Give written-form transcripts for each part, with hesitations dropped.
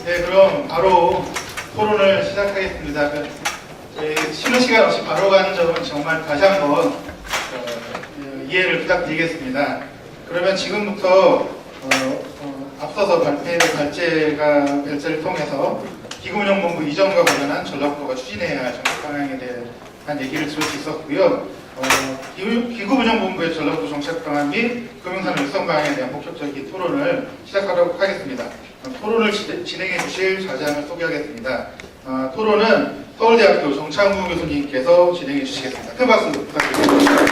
네, 그럼 바로 토론을 시작하겠습니다. 쉬는 시간 없이 바로 가는 점은 정말 다시 한번 이해를 부탁드리겠습니다. 그러면 지금부터 앞서서 발제를 통해서 기금운용본부 이전과 관련한 전략부가 추진해야 할 정책 방향에 대한 얘기를 들을 수 있었고요. 기금운용본부의 전략부 정책 방안 및 금융산업 육성 방향에 대한 본격적인 토론을 시작하도록 하겠습니다. 토론을 진행해 주실 자장을 소개하겠습니다. 토론은 서울대학교 정창무 교수님께서 진행해 주시겠습니다. 큰 박수 부탁드립니다.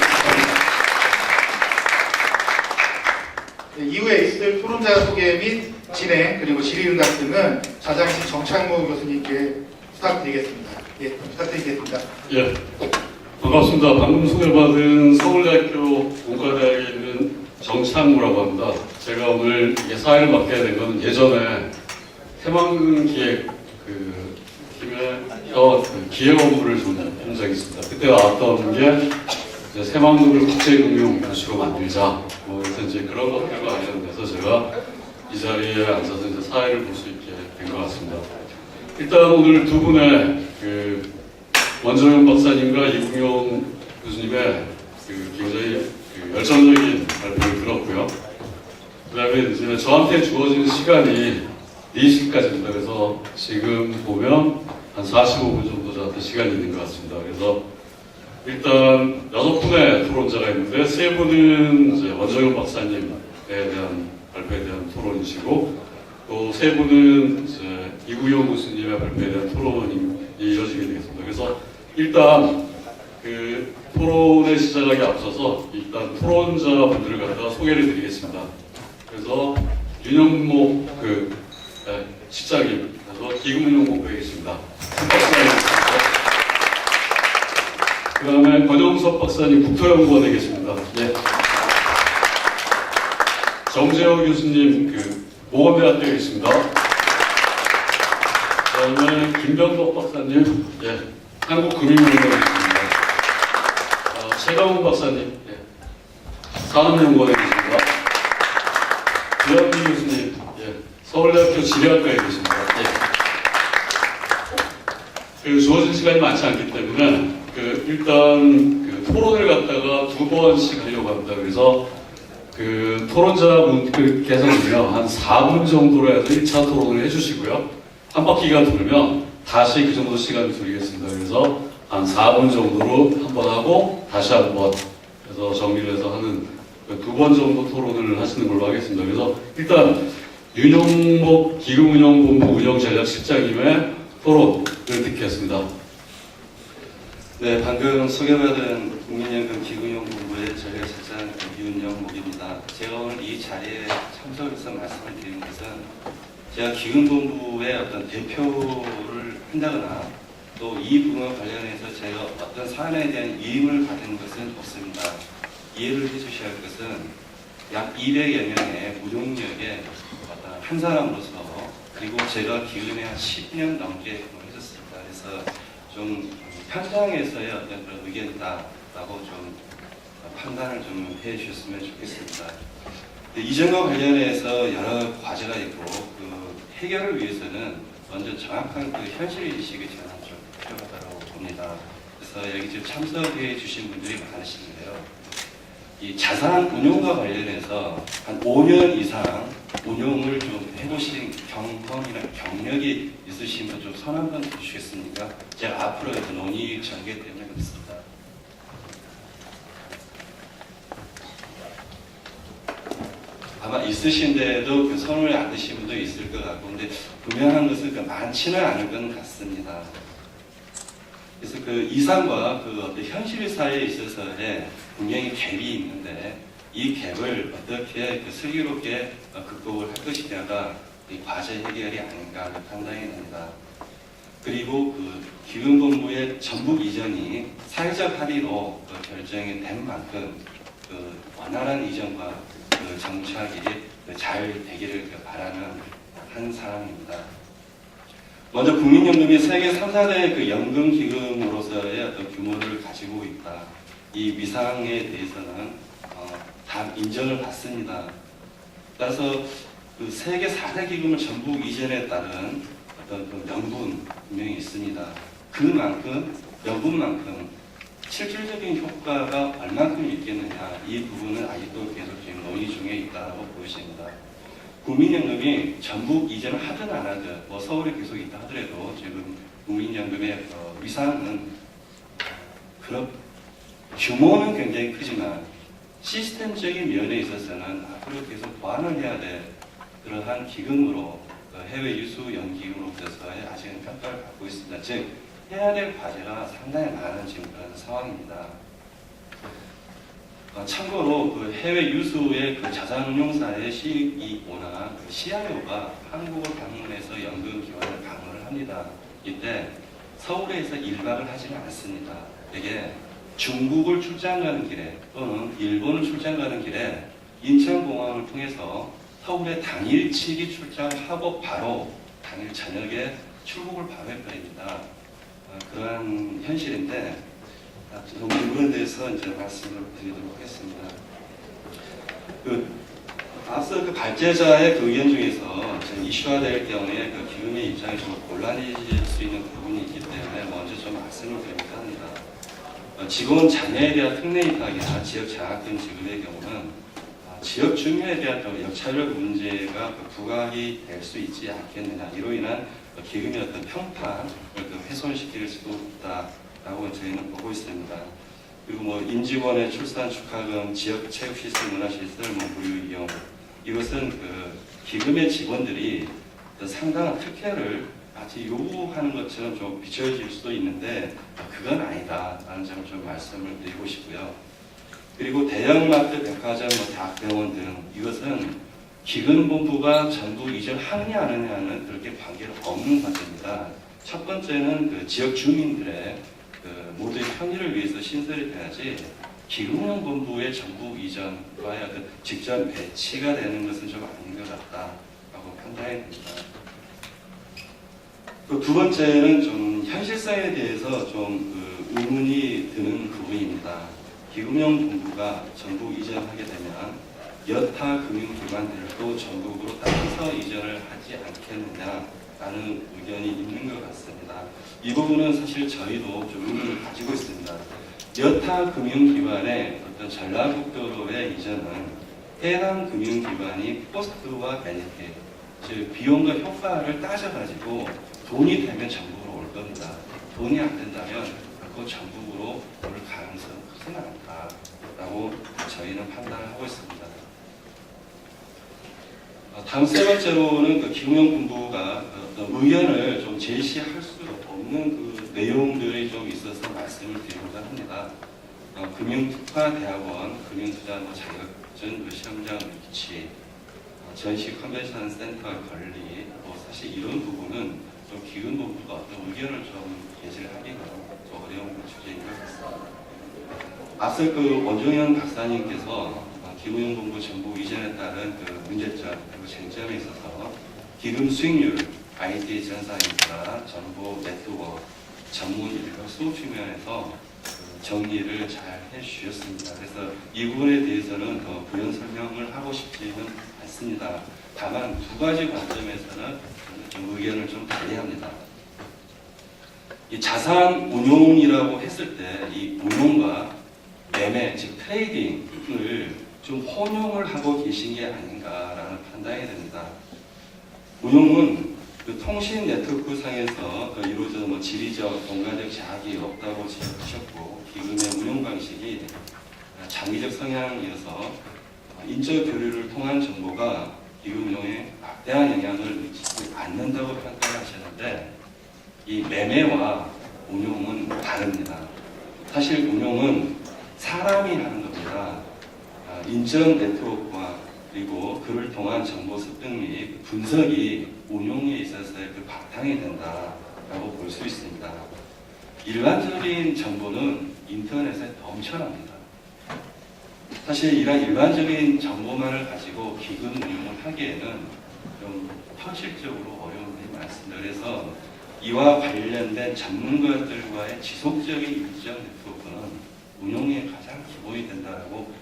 네, 이후에 있을 토론자 소개 및 진행 그리고 질의응답 등은 자장이신 정창무 교수님께 부탁드리겠습니다. 예, 부탁드리겠습니다. 예, 반갑습니다. 방금 소개받은 서울대학교 문과대학에 있는 정창무라고 합니다. 제가 오늘 사회를 맡게 된 건 예전에 새만금기획 팀의 기획 업무를 좀 한 적이 있습니다. 그때 나왔던 게 새만금을 국제금융도시로 만들자. 그래서 이제 그런 것들과 관련돼서 제가 이 자리에 앉아서 이제 사회를 볼 수 있게 된 것 같습니다. 일단 오늘 두 분의 원정현 박사님과 이국용 교수님의 굉장히 열정적인 발표를 들었고요. 그 다음에 이제 저한테 주어진 시간이 4시까지입니다. 그래서 지금 보면 한 45분 정도 저한테 시간이 있는 것 같습니다. 그래서 일단 6분의 토론자가 있는데 3분은 이제 원정현 박사님에 대한 발표에 대한 토론이시고 또 3분은 이제 이구용 교수님의 발표에 대한 토론이 이어지게 되겠습니다. 그래서 일단 토론의 시작하기 앞서서 일단 토론자분들을 갖다가 소개를 드리겠습니다. 그래서 윤영목 실장님, 그래서 기금운용본부에 계십니다. 그 다음에 권영섭 박사님 국토연구원에 계십니다. 예. 정재호 교수님 모건대학교에 계십니다. 그 다음에 김병덕 박사님, 예. 한국금융연구원에 계십니다. 최강훈 박사님, 예. 산업연구원에 계십니다. 유현미 교수님, 예. 서울대학교 지리학과에 계십니다. 예. 주어진 시간이 많지 않기 때문에 일단 토론을 갖다가 2번씩 하려고 합니다. 그래서 토론자분께서는요 한 4분 정도로 해서 1차 토론을 해주시고요. 한 바퀴가 돌면 다시 그 정도 시간을 드리겠습니다. 그래서 한 4분 정도로 한 번 하고 다시 한 번 해서 정리를 해서 하는 2번 정도 토론을 하시는 걸로 하겠습니다. 그래서 일단 윤영목 기금운용본부 운영전략실장님의 토론을 듣겠습니다. 네, 방금 소개받은 국민연금 기금운용본부의 전략실장 윤영목입니다. 제가 오늘 이 자리에 참석해서 말씀을 드리는 것은 제가 기금본부의 어떤 대표를 한다거나 또 이 부분과 관련해서 제가 어떤 사안에 대한 위임을 받은 것은 없습니다. 이해를 해주셔야 할 것은 약 200여 명의 무용력의 어떤 한 사람으로서 그리고 제가 기금에 한 10년 넘게 근무했었습니다. 그래서 좀 현장에서의 어떤 그런 의견이다라고 좀 판단을 좀 해주셨으면 좋겠습니다. 이전과 관련해서 여러 과제가 있고 해결을 위해서는 먼저 정확한 현실 인식이 저는 좀 필요하다고 봅니다. 그래서 여기 지금 참석해 주신 분들이 많으시는데요. 이 자산 운용과 관련해서 한 5년 이상 운용을 좀 해보신 경험이나 경력이 있으신 분 좀 손 한번 주시겠습니까? 제가 앞으로 논의 전개 때문에 그렇습니다. 아마 있으신데도 손을 안 드신 분도 있을 것 같고, 근데 분명한 것은 많지는 않은 것 같습니다. 그래서 이상과 어떤 현실 사이에 있어서의 분명히 갭이 있는데 이 갭을 어떻게 슬기롭게 극복을 할 것이냐가 이 과제 해결이 아닌가 판단이 됩니다. 그리고 기금본부의 전북 이전이 사회적 합의로 결정이 된 만큼 원활한 이전과 정착이 잘 되기를 바라는 한 사람입니다. 먼저 국민연금이 세계 3, 4대 연금기금으로서의 어떤 규모를 가지고 있다. 이 위상에 대해서는 다 인정을 받습니다. 따라서 그 세계 4대 기금을 전부 이전에 따른 어떤 그 명분 분명히 있습니다. 그만큼 명분만큼 실질적인 효과가 얼만큼 있겠느냐, 이 부분은 아직도 계속 지금 논의 중에 있다고 보여집니다. 국민연금이 전부 이전을 하든 안 하든 뭐 서울에 계속 있다 하더라도 지금 국민연금의 위상은 그런 규모는 굉장히 크지만 시스템적인 면에 있어서는 앞으로 계속 보완을 해야 될 그러한 기금으로 해외 유수 연기금으로서의 아직은 평가를 받고 있습니다. 즉 해야 될 과제가 상당히 많은 지금 그런 상황입니다. 참고로 그 해외 유수의 그 자산운용사의 CEO나 그 CIO가 한국을 방문해서 연금기관을 방문을 합니다. 이때 서울에서 1박을 하지는 않습니다. 이게 중국을 출장 가는 길에 또는 일본을 출장 가는 길에 인천공항을 통해서 서울에 당일치기 출장하고 바로 당일 저녁에 출국을 바로 해버립니다. 그러한 현실인데 이 부분에 대해서 이제 말씀을 드리도록 하겠습니다. 앞서 그 발제자의 그 의견 중에서 이슈화될 경우에 그 기금의 입장이 좀 곤란해질 수 있는 부분이 있기 때문에 먼저 좀 말씀을 드리고자 합니다. 직원 자녀에 대한 특례 입학이나 지역 장학금 지급의 경우는 지역 주민에 대한 역차별 문제가 부각이 될 수 있지 않겠느냐, 이로 인한 기금의 어떤 평판을 훼손시킬 수도 있다라고 저희는 보고 있습니다. 그리고 뭐 임직원의 출산 축하금, 지역 체육시설, 문화시설, 무료 이용, 이것은 그 기금의 직원들이 상당한 특혜를 마치 요구하는 것처럼 좀 비춰질 수도 있는데 그건 아니다라는 점을 좀 말씀을 드리고 싶고요. 그리고 대형마트, 백화점, 대학병원 등 이것은 기금본부가 전부 이전하느냐 안 하느냐는 그렇게 관계가 없는 과제입니다. 첫 번째는 그 지역 주민들의 그 모두의 편의를 위해서 신설이 돼야지 기금운용본부의 전부 이전과의 어떤 직접 배치가 되는 것은 좀 아닌 것 같다라고 판단이 됩니다. 두 번째는 좀 현실성에 대해서 좀 그 의문이 드는 부분입니다. 기금운용본부가 전부 이전하게 되면 여타 금융기관들도 전국으로 따라서 이전을 하지 않겠느냐라는 의견이 있는 것 같습니다. 이 부분은 사실 저희도 좀 의문을 가지고 있습니다. 여타 금융기관의 어떤 전라북도로의 이전은 해당 금융기관이 코스트와 베네핏, 즉 비용과 효과를 따져가지고 돈이 되면 전국으로 올 겁니다. 돈이 안 된다면 그 전국으로 올 가능성은 크지는 않다라고 저희는 판단을 하고 있습니다. 다음 세 번째로는 그 기금운용본부가 의견을 좀 제시할 수 없는 그 내용들이 좀 있어서 말씀을 드리고자 합니다. 금융특화대학원, 금융투자 자격증 시험장 위치, 전시 컨벤션 센터의 권리, 사실 이런 부분은 좀 기금본부가 어떤 의견을 좀 제시를 하기가 좀 어려운 주제인 것 같습니다. 앞서 그 원종현 박사님께서 기금운용본부 전부 이전에 따른 그 문제점 그리고 쟁점에 있어서 기금 수익률, IT 전산인프라, 정보 네트워크, 전문 인력 수업 측면에서 정리를 잘 해주셨습니다. 그래서 이 부분에 대해서는 더 부연 설명을 하고 싶지는 않습니다. 다만 두 가지 관점에서는 좀 의견을 좀 달리합니다. 이 자산 운용이라고 했을 때 이 운용과 매매, 즉 트레이딩을 좀 혼용을 하고 계신 게 아닌가라는 판단이 됩니다. 운용은 그 통신 네트워크 상에서 이루어져 지리적, 공간적 제약이 없다고 지적하셨고, 기금의 운용 방식이 장기적 성향이어서 인적 교류를 통한 정보가 기금 운용에 막대한 영향을 미치지 않는다고 평가하셨는데, 이 매매와 운용은 다릅니다. 사실 운용은 사람이 하는 겁니다. 인적 네트워크와 그리고 그를 통한 정보 습득 및 분석이 운용에 있어서의 그 바탕이 된다라고 볼 수 있습니다. 일반적인 정보는 인터넷에 넘쳐납니다. 사실 이런 일반적인 정보만을 가지고 기금 운용을 하기에는 좀 현실적으로 어려운 점이 많습니다. 그래서 이와 관련된 전문가들과의 지속적인 인적 네트워크는 운용의 가장 기본이 된다고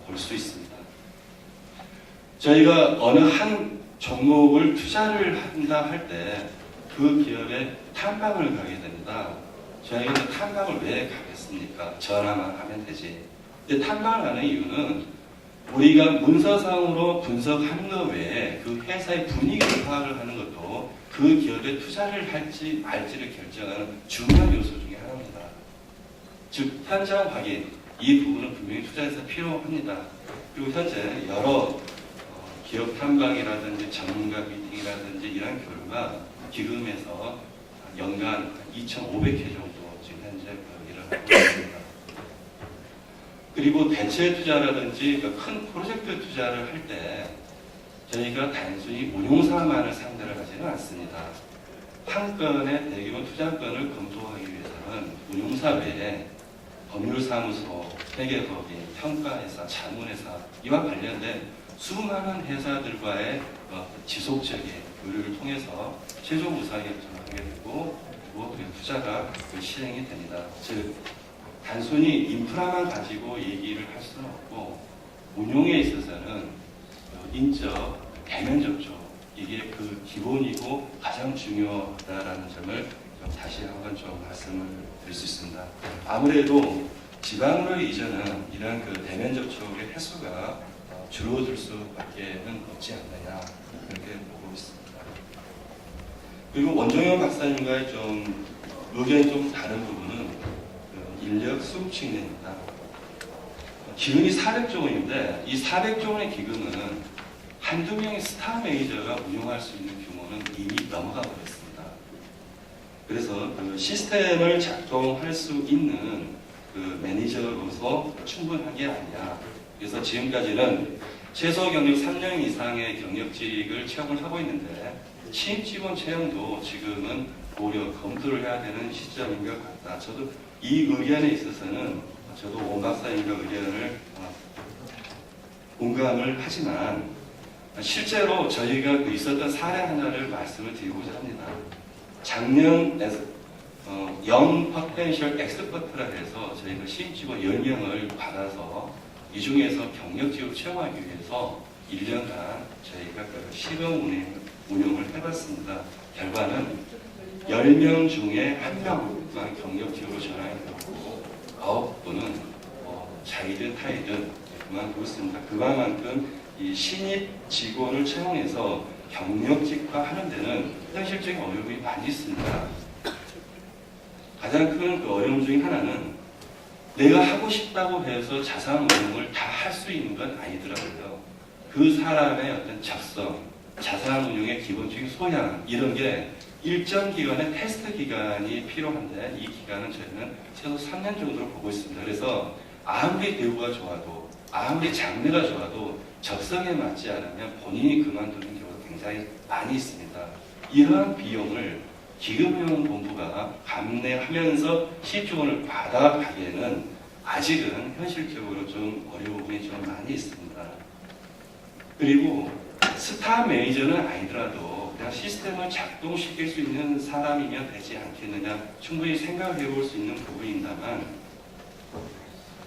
볼 수 있습니다. 저희가 어느 한 종목을 투자를 한다 할 때 그 기업에 탐방을 가게 됩니다. 저희가 탐방을 왜 가겠습니까? 전화만 하면 되지. 근데 탐방을 가는 이유는 우리가 문서상으로 분석하는 것 외에 그 회사의 분위기를 파악을 하는 것도 그 기업에 투자를 할지 말지를 결정하는 중요한 요소 중에 하나입니다. 즉 현장 확인, 이 부분은 분명히 투자에서 필요합니다. 그리고 현재 여러 기업 탐방이라든지 전문가 미팅이라든지 이런 결과 기금에서 연간 2,500회 정도 지금 현재 일을 하고 있습니다. 그리고 대체 투자라든지 큰 프로젝트 투자를 할 때 저희가 단순히 운용사만을 상대를 하지는 않습니다. 한 건의 대규모 투자건을 검토하기 위해서는 운용사 외에 법률사무소, 회계법인, 평가회사, 자문회사 이와 관련된 수많은 회사들과의 지속적인 교류를 통해서 최종 의사결정을 하게 되고 그리고 투자가 실행이 됩니다. 즉 단순히 인프라만 가지고 얘기를 할 수는 없고 운용에 있어서는 인적, 대면 접촉 이게 그 기본이고 가장 중요하다라는 점을 다시 한번 좀 말씀을 드릴 수 있습니다. 아무래도 지방으로 이전은 이런 그 대면 접촉의 횟수가 줄어들 수밖에는 없지 않느냐 그렇게 보고 있습니다. 그리고 원종현 박사님과의 좀 의견이 좀 다른 부분은 인력 수급 측면입니다. 기금이 400조 원인데 이 400조 원의 기금은 한두 명의 스타 매니저가 운용할 수 있는 규모는 이미 넘어가 버렸습니다. 그래서 그 시스템을 작동할 수 있는 그 매니저로서 충분한 게 아니냐. 그래서 지금까지는 최소 경력 3년 이상의 경력직을 채용을 하고 있는데 신입 직원 채용도 지금은 오히려 검토를 해야 되는 시점인 것 같다. 저도 이 의견에 있어서는 저도 원 박사님과 의견을 공감을 하지만 실제로 저희가 있었던 사례 하나를 말씀을 드리고자 합니다. 작년 영 포텐셜 엑스퍼트라 해서 저희가 신입 직원 10명을 받아서 이 중에서 경력직으로 채용하기 위해서 1년간 저희가 시범 운영을 해봤습니다. 결과는 10명 중에 1명만 경력직으로 전환이 되고 9분은 자이든 타이든 그만두고 있습니다. 그만큼 이 신입 직원을 채용해서 경력직화 하는 데는 현실적인 어려움이 많이 있습니다. 가장 큰 그 어려움 중에 하나는 내가 하고 싶다고 해서 자산 운용을 다 할 수 있는 건 아니더라고요. 그 사람의 어떤 적성, 자산 운용의 기본적인 소양 이런 게 일정 기간의 테스트 기간이 필요한데 이 기간은 저희는 최소 3년 정도로 보고 있습니다. 그래서 아무리 대우가 좋아도 아무리 장래가 좋아도 적성에 맞지 않으면 본인이 그만두는 경우가 굉장히 많이 있습니다. 이러한 비용을 기금운용본부가 감내하면서 시중원을 받아가기에는 아직은 현실적으로 좀 어려운 부분이 좀 많이 있습니다. 그리고 스타 매니저는 아니더라도 그냥 시스템을 작동시킬 수 있는 사람이면 되지 않겠느냐 충분히 생각해 볼 수 있는 부분입니다만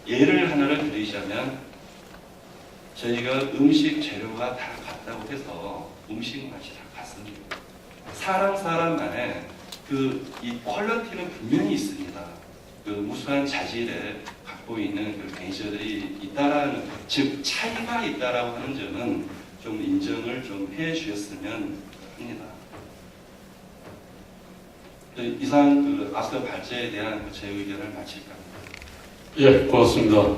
예를 하나를 드리자면 저희가 음식 재료가 다 같다고 해서 음식 맛이 다 같습니다. 사람만의 이 퀄리티는 분명히 있습니다. 그 무수한 자질에 갖고 있는 그 매니저들이 있다라는, 즉 차이가 있다라고 하는 점은 좀 인정을 좀 해주셨으면 합니다. 이상 그 앞서 발제에 대한 제 의견을 마칠까 합니다. 예, 고맙습니다.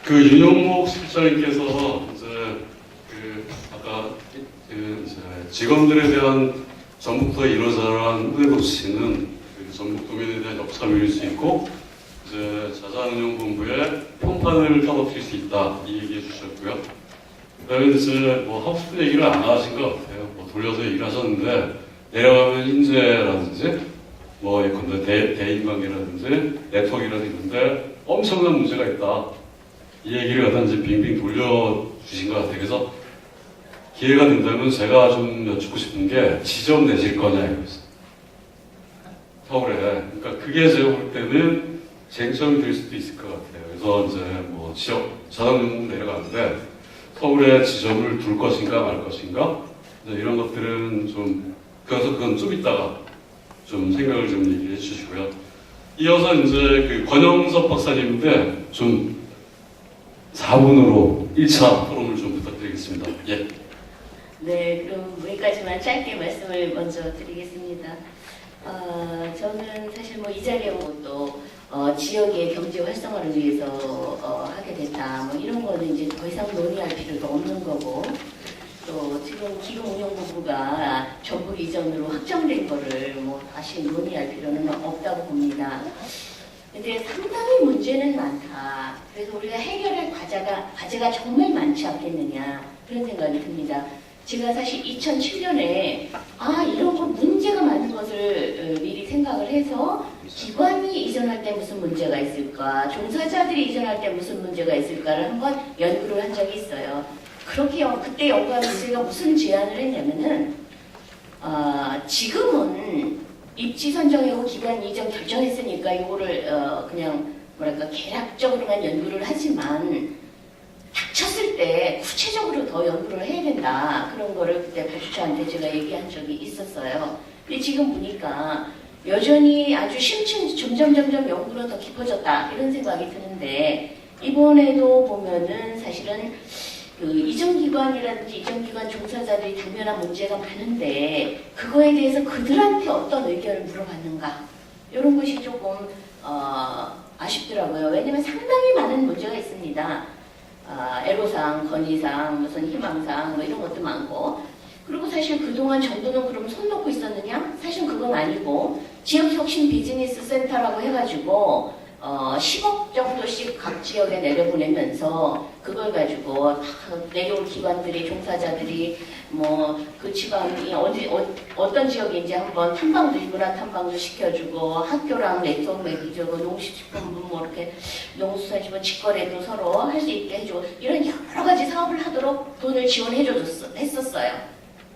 그 윤영목 실장님께서 이제 아까 이제 직원들에 대한 전북도 이러저러한 후대 조치는 전북도민에 대한 역사밀일 수 있고 이제 자산운용본부의 평판을 떨어뜨릴 수 있다 이 얘기해 주셨고요. 그다음에 이제 뭐 하고 싶은 얘기를 안 하신 것 같아요. 뭐 돌려서 얘기를 하셨는데 내려가면 인재라든지 뭐 예컨대 대인관계라든지 네트워크라든지 이런데 엄청난 문제가 있다. 이 얘기를 갖다 이제 빙빙 돌려주신 것 같아요. 그래서 기회가 된다면 제가 좀 여쭙고 싶은 게 지점 내실 거냐 이거였어요. 서울에. 그러니까 그게 제가 볼 때는 쟁점이 될 수도 있을 것 같아요. 그래서 이제 뭐 지역 자산운용 내려가는데 서울에 지점을 둘 것인가 말 것인가 이런 것들은 좀 그래서 그건 좀 이따가 좀 생각을 좀 얘기해 주시고요. 이어서 이제 그 권영섭 박사님인데 좀 4분으로 1차 토론을 좀 부탁드리겠습니다. 예. 네, 그럼 여기까지만 짧게 말씀을 먼저 드리겠습니다. 저는 사실 뭐 이 자리에 오고 또 지역의 경제 활성화를 위해서 하게 됐다. 뭐 이런 거는 이제 더 이상 논의할 필요도 없는 거고, 또 지금 기후운영본부가 전북 이전으로 확정된 거를 뭐 다시 논의할 필요는 없다고 봅니다. 근데 상당히 문제는 많다. 그래서 우리가 해결할 과제가 정말 많지 않겠느냐 그런 생각이 듭니다. 제가 사실 2007년에 이런 거 문제가 많은 것을 미리 생각을 해서 기관이 이전할 때 무슨 문제가 있을까, 종사자들이 이전할 때 무슨 문제가 있을까를 한번 연구를 한 적이 있어요. 그렇게 그때 연구하면서 제가 무슨 제안을 했냐면은 지금은 입지 선정이고 기관 이전 결정했으니까 이거를 그냥 뭐랄까 계략적으로만 연구를 하지만 닥쳤을 때 구체적으로 더 연구를 해야 된다. 그런 거를 그때 발주처한테 제가 얘기한 적이 있었어요. 근데 지금 보니까 여전히 아주 심층 점점 연구가 더 깊어졌다 이런 생각이 드는데, 이번에도 보면은 사실은 그 이전기관이라든지 이전기관 종사자들이 당면한 문제가 많은데 그거에 대해서 그들한테 어떤 의견을 물어봤는가 이런 것이 조금 아쉽더라고요. 왜냐면 상당히 많은 문제가 있습니다. 애로사항, 건의사항, 무슨 희망사항 뭐 이런 것도 많고, 그리고 사실 그동안 정부는 그럼 손 놓고 있었느냐? 사실 그건 아니고 지역혁신 비즈니스 센터라고 해가지고 10억 정도씩 각 지역에 내려보내면서 그걸 가지고 내려올 기관들이, 종사자들이 뭐 그 지방이 어떤 지역인지 한번 탐방도, 인문화 탐방도 시켜주고, 학교랑 네트워크 맺어주고, 농식품부 뭐 이렇게 농수산식품 직거래도 서로 할 수 있게 해주고, 이런 여러 가지 사업을 하도록 돈을 지원했었어요.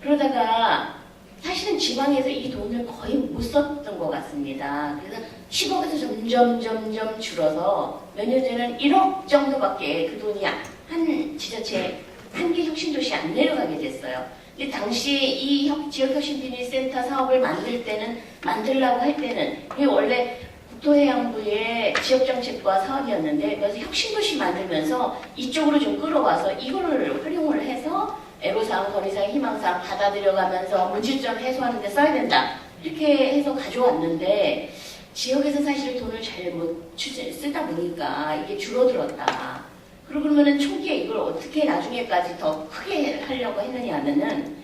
그러다가 사실은 지방에서 이 돈을 거의 못 썼던 것 같습니다. 그래서 10억에서 점점 줄어서 몇 년 전에는 1억 정도밖에 그 돈이 한 지자체 한 개 혁신도시 안 내려가게 됐어요. 근데 당시 이 지역혁신비즈니스센터 사업을 만들려고 할 때는 이게 원래 국토해양부의 지역정책과 사업이었는데, 그래서 혁신도시 만들면서 이쪽으로 좀 끌어와서 이거를 활용을 해서 애로사항, 건의사항, 희망사항 받아들여가면서 문제점 해소하는 데 써야 된다 이렇게 해서 가져왔는데, 지역에서 사실 돈을 잘 못 쓰다 보니까 이게 줄어들었다. 그러면은 초기에 이걸 어떻게 나중에까지 더 크게 하려고 했느냐 하면은,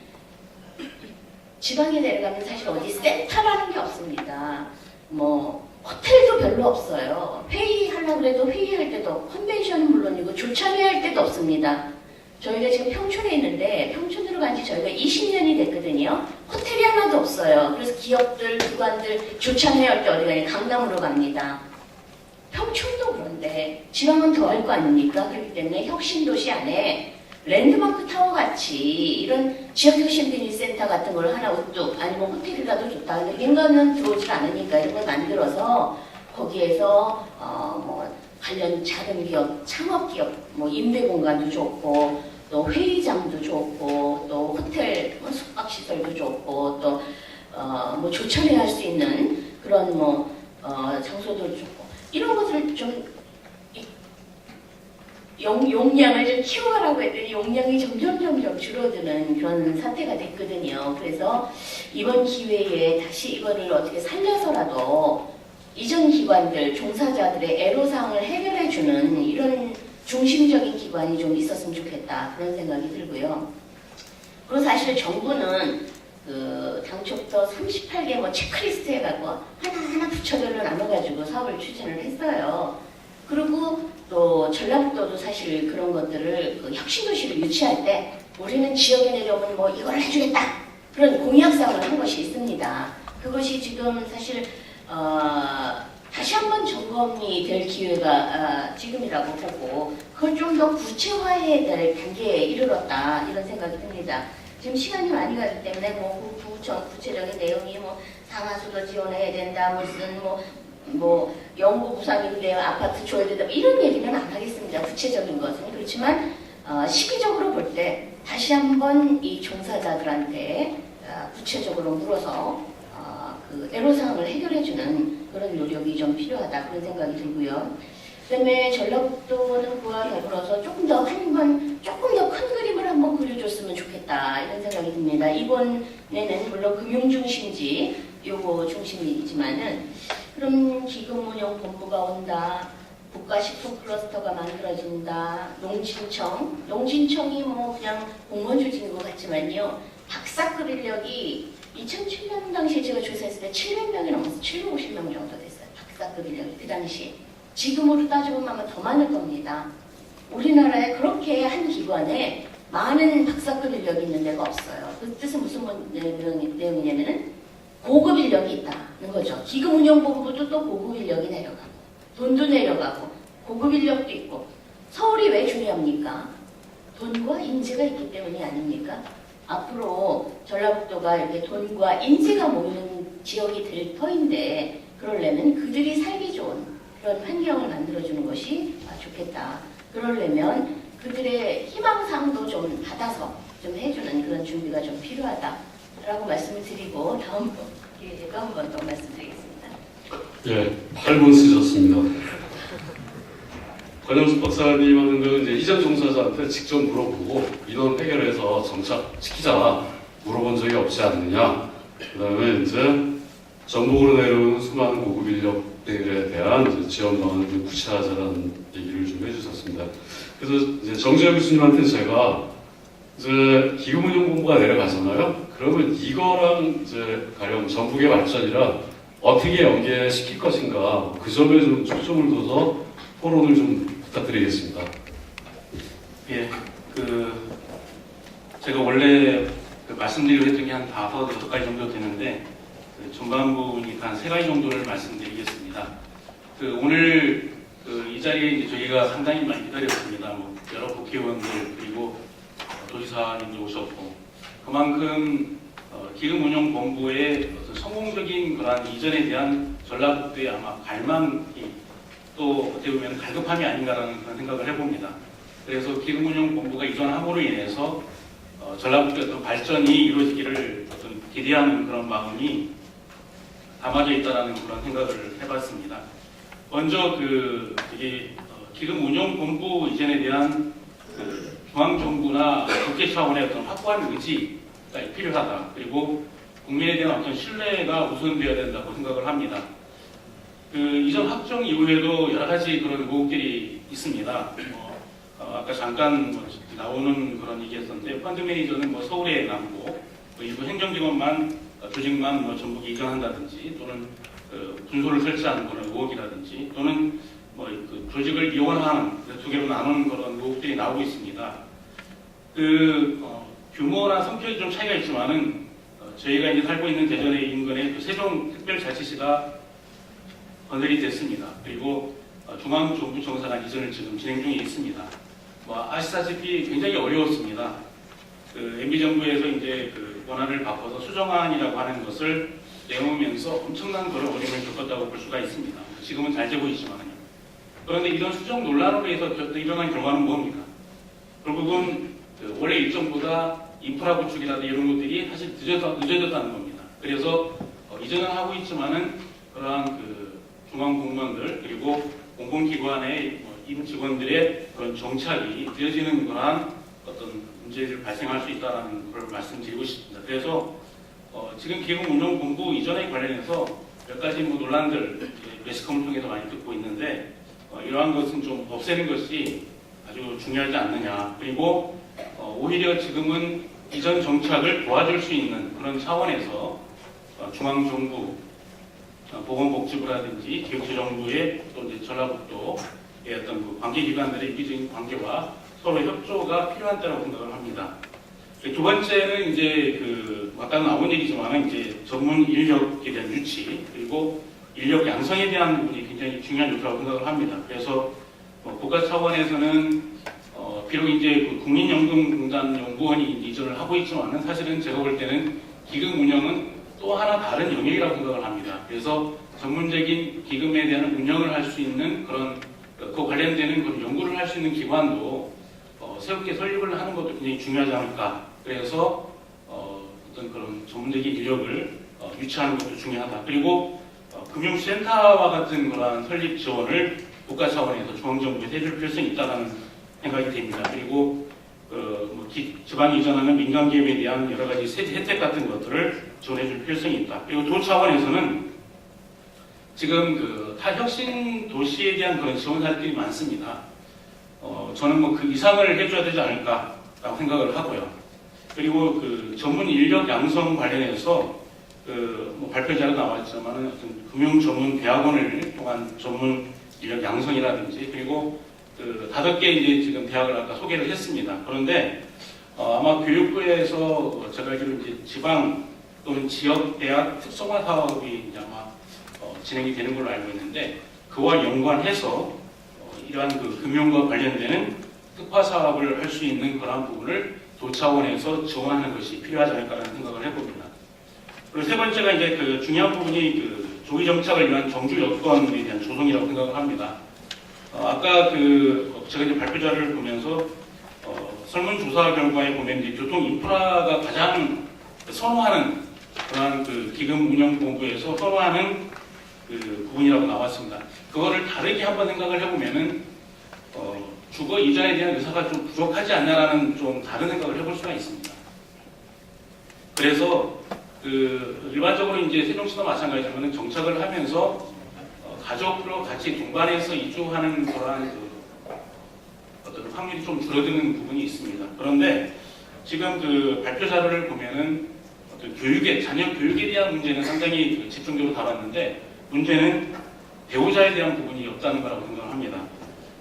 지방에 내려가면 사실 어디 센터라는 게 없습니다. 뭐 호텔도 별로 없어요. 회의하려고 해도 회의할 때도, 컨벤션은 물론이고 조참회할 때도 없습니다. 저희가 지금 평촌에 있는데 평촌으로 간 지 저희가 20년이 됐거든요. 호텔이 하나도 없어요. 그래서 기업들, 기관들 조참회할 때 어디 가냐? 강남으로 갑니다. 평촌도 그런데 지방은 더 할 거 아닙니까? 그렇기 때문에 혁신도시 안에 랜드마크 타워 같이 이런 지역혁신 비즈니스센터 같은 걸 하나 우뚝, 아니면 호텔이라도 좋다. 근데 민간은 들어오질 않으니까 이런 걸 만들어서 거기에서 뭐 관련 작은 기업, 창업기업, 뭐 임대공간도 좋고, 또 회의장도 좋고, 또 호텔, 뭐 숙박시설도 좋고, 또 뭐 조참회 할 수 있는 그런 뭐 장소도 좋고, 이런 것을 좀 용량을 좀 키워가라고 했더니 용량이 점점 줄어드는 그런 사태가 됐거든요. 그래서 이번 기회에 다시 이거를 어떻게 살려서라도 이전 기관들, 종사자들의 애로사항을 해결해주는 이런 중심적인 기관이 좀 있었으면 좋겠다 그런 생각이 들고요. 그리고 사실 정부는 그 당초부터 38개 뭐 체크리스트 해갖고 하나하나 부처별로 나눠가지고 사업을 추진을 했어요. 그리고 또 전라북도도 사실 그런 것들을 그 혁신도시를 유치할 때 우리는 지역에 내려오면 뭐 이걸 해주겠다 그런 공약사항을 한 것이 있습니다. 그것이 지금 사실 다시 한번 점검이 될 기회가 지금이라고 보고, 그걸 좀 더 구체화해야 될 단계에 이르렀다 이런 생각이 듭니다. 지금 시간이 많이 가기 때문에 뭐 구체적인 내용이 뭐 상하수도 지원해야 된다, 무슨 뭐 영구 부상인데 아파트 줘야 된다, 이런 얘기는 안 하겠습니다. 구체적인 것은. 그렇지만 시기적으로 볼 때 다시 한번 이 종사자들한테 구체적으로 물어서 그 애로사항을 해결해주는 그런 노력이 좀 필요하다 그런 생각이 들고요. 그다음에 전라북도는 그와 더불어서 조금 더 큰 그림을 한번 그려줬으면 좋겠다 이런 생각이 듭니다. 이번에는 물론 금융중심지 요거 중심이지만은 그럼 기금운용본부가 온다. 국가식품 클러스터가 만들어진다. 농진청이 뭐 그냥 공무원 조직인 것 같지만요. 박사급 인력이 2007년 당시에 제가 조사했을 때 700명이 넘었어요. 750명 정도 됐어요. 박사급 인력이 그 당시. 지금으로 따져보면 아마 더 많을 겁니다. 우리나라에 그렇게 한 기관에 많은 박사급 인력이 있는 데가 없어요. 그 뜻은 무슨 내용이냐면은 고급 인력이 있다는 거죠. 기금운용본부도 또 고급 인력이 내려가고 돈도 내려가고 고급 인력도 있고 서울이 왜 중요합니까? 돈과 인재가 있기 때문이 아닙니까? 앞으로 전라북도가 이렇게 돈과 인재가 모이는 지역이 될 터인데 그러려면 그들이 살기 좋은 그런 환경을 만들어주는 것이 좋겠다. 그러려면 그들의 희망사항도 좀 받아서 좀 해주는 그런 준비가 좀 필요하다라고 말씀을 드리고 다음 기회가 한 번 더 말씀드리겠습니다. 예, 8분 쓰셨습니다. 권영숙 박사님 하는 거 이제 이전 종사자한테 직접 물어보고 인원 해결해서 정착시키자 물어본 적이 없지 않느냐. 그 다음에 이제 전북으로 내려오는 수많은 고급 인력들에 대한 이제 지원 방안을 좀 구체화하자는 얘기를 좀 해주셨습니다. 그래서 이제 정재혁 교수님한테 제가 이제 기금운용본부가 내려가잖아요. 그러면 이거랑 이제 가령 전북의 발전이랑 어떻게 연계시킬 것인가 그 점에 좀 초점을 둬서 토론을 좀 부탁드리겠습니다. 예, 제가 원래 말씀드리려 했던 게 한 5-6가지 정도 되는데 전반부니까 한 3가지 정도를 말씀드리겠습니다. 오늘 이 자리에 이제 저희가 상당히 많이 기다렸습니다. 뭐 여러 국회의원들 그리고 도지사님도 오셨고 그만큼 기금운용본부의 어떤 성공적인 그러한 이전에 대한 전라북도의 아마 갈망이 또 어떻게 보면 갈급함이 아닌가라는 그런 생각을 해봅니다. 그래서 기금운용본부가 이전함으로 인해서 전라북도의 어떤 발전이 이루어지기를 어떤 기대하는 그런 마음이 담아져 있다는 그런 생각을 해봤습니다. 먼저 기금운용본부 이전에 대한 중앙정부나 국회 차원의 어떤 확고한 의지가 필요하다. 그리고 국민에 대한 어떤 신뢰가 우선되어야 된다고 생각을 합니다. 이전 확정 이후에도 여러 가지 그런 의혹들이 있습니다. 아까 잠깐 나오는 그런 얘기였었는데 펀드 매니저는 뭐 서울에 남고 일부 행정직원만 조직만 전북에 이전한다든지 또는 분소를 설치하는 그런 의혹이라든지 또는 조직을 이원하는 두 개로 나누는 그런 의혹들이 나오고 있습니다. 규모나 성격이 좀 차이가 있지만은 저희가 이제 살고 있는 대전의 인근에 세종특별자치시가 건설이 됐습니다. 그리고 중앙정부 정사관 이전을 지금 진행 중에 있습니다. 아시다시피 굉장히 어려웠습니다. MB정부에서 이제 원안을 바꿔서 수정안이라고 하는 것을 내놓으면서 엄청난 그런 어려움을 겪었다고 볼 수가 있습니다. 지금은 잘 되고 있지만요. 그런데 이런 수정 논란으로 해서 일어난 결과는 뭡니까? 결국은 원래 일정보다 인프라 구축이라든지 이런 것들이 사실 늦어졌다는 겁니다. 그래서 이전은 하고 있지만은 그러한 중앙 공무원들 그리고 공공기관의 임직원들의 그런 정착이 늦어지는 그러한 어떤 문제를 발생할 수 있다는 걸 말씀드리고 싶습니다. 그래서 지금 기금운용본부 이전에 관련해서 몇 가지 논란들 매스컴을 통해서 많이 듣고 있는데 이러한 것은 좀 없애는 것이 아주 중요하지 않느냐. 그리고 오히려 지금은 이전 정착을 도와줄 수 있는 그런 차원에서 중앙정부, 보건복지부라든지 기획재정부의 또 이제 전라북도의 어떤 관계기관들의 이기적인 관계와 서로 협조가 필요한 때라고 생각을 합니다. 두 번째는 이제 아까 나온 얘기지만 이제 전문 인력에 대한 유치 그리고 인력 양성에 대한 부분이 굉장히 중요한 요소라고 생각을 합니다. 그래서 국가 차원에서는 비록 이제 국민연금공단 연구원이 이전을 하고 있지만은 사실은 제가 볼 때는 기금 운영은 또 하나 다른 영역이라고 생각을 합니다. 그래서 전문적인 기금에 대한 운영을 할 수 있는 그런 관련되는 그런 연구를 할 수 있는 기관도 새롭게 설립을 하는 것도 굉장히 중요하지 않을까. 그래서 어떤 그런 전문적인 인력을 유치하는 것도 중요하다. 그리고 금융센터와 같은 그러한 설립 지원을 국가 차원에서 중앙정부에서 해줄 필요성이 있다는 생각이 됩니다. 그리고 지방 이전하는 민간 기업에 대한 여러 가지 세제 혜택 같은 것들을 지원해줄 필요성이 있다. 그리고 도 차원에서는 지금 타혁신 도시에 대한 그런 지원 사례들이 많습니다. 저는 그 이상을 해줘야 되지 않을까라고 생각을 하고요. 그리고 전문 인력 양성 관련해서 발표 자료 나왔지만은 어떤 금융 전문 대학원을 통한 전문 인력 양성이라든지 그리고 5개 이제 지금 대학을 아까 소개를 했습니다. 그런데 아마 교육부에서 제가 알기로 이제 지방 또는 지역 대학 특성화 사업이 이제 아마 진행이 되는 걸로 알고 있는데 그와 연관해서 이러한 금융과 관련되는 특화 사업을 할 수 있는 그러한 부분을 도 차원에서 지원하는 것이 필요하지 않을까라는 생각을 해봅니다. 그리고 세 번째가 이제 중요한 부분이 조기 정착을 위한 정주 여건에 대한 조성이라고 생각을 합니다. 아까 제가 이제 발표 자료를 보면서 설문조사 결과에 보면 이제 교통 인프라가 가장 선호하는 그러한 기금 운영본부에서 선호하는 부분이라고 나왔습니다. 그거를 다르게 한번 생각을 해보면은 주거 이전에 대한 의사가 좀 부족하지 않냐라는 좀 다른 생각을 해볼 수가 있습니다. 그래서 일반적으로 이제 세종시도 마찬가지지만 정착을 하면서 가족으로 같이 동반해서 이주하는 그러한 어떤 확률이 좀 줄어드는 부분이 있습니다. 그런데 지금 발표 자료를 보면은 어떤 자녀 교육에 대한 문제는 상당히 집중적으로 다뤘는데 문제는 배우자에 대한 부분이 없다는 거라고 생각을 합니다.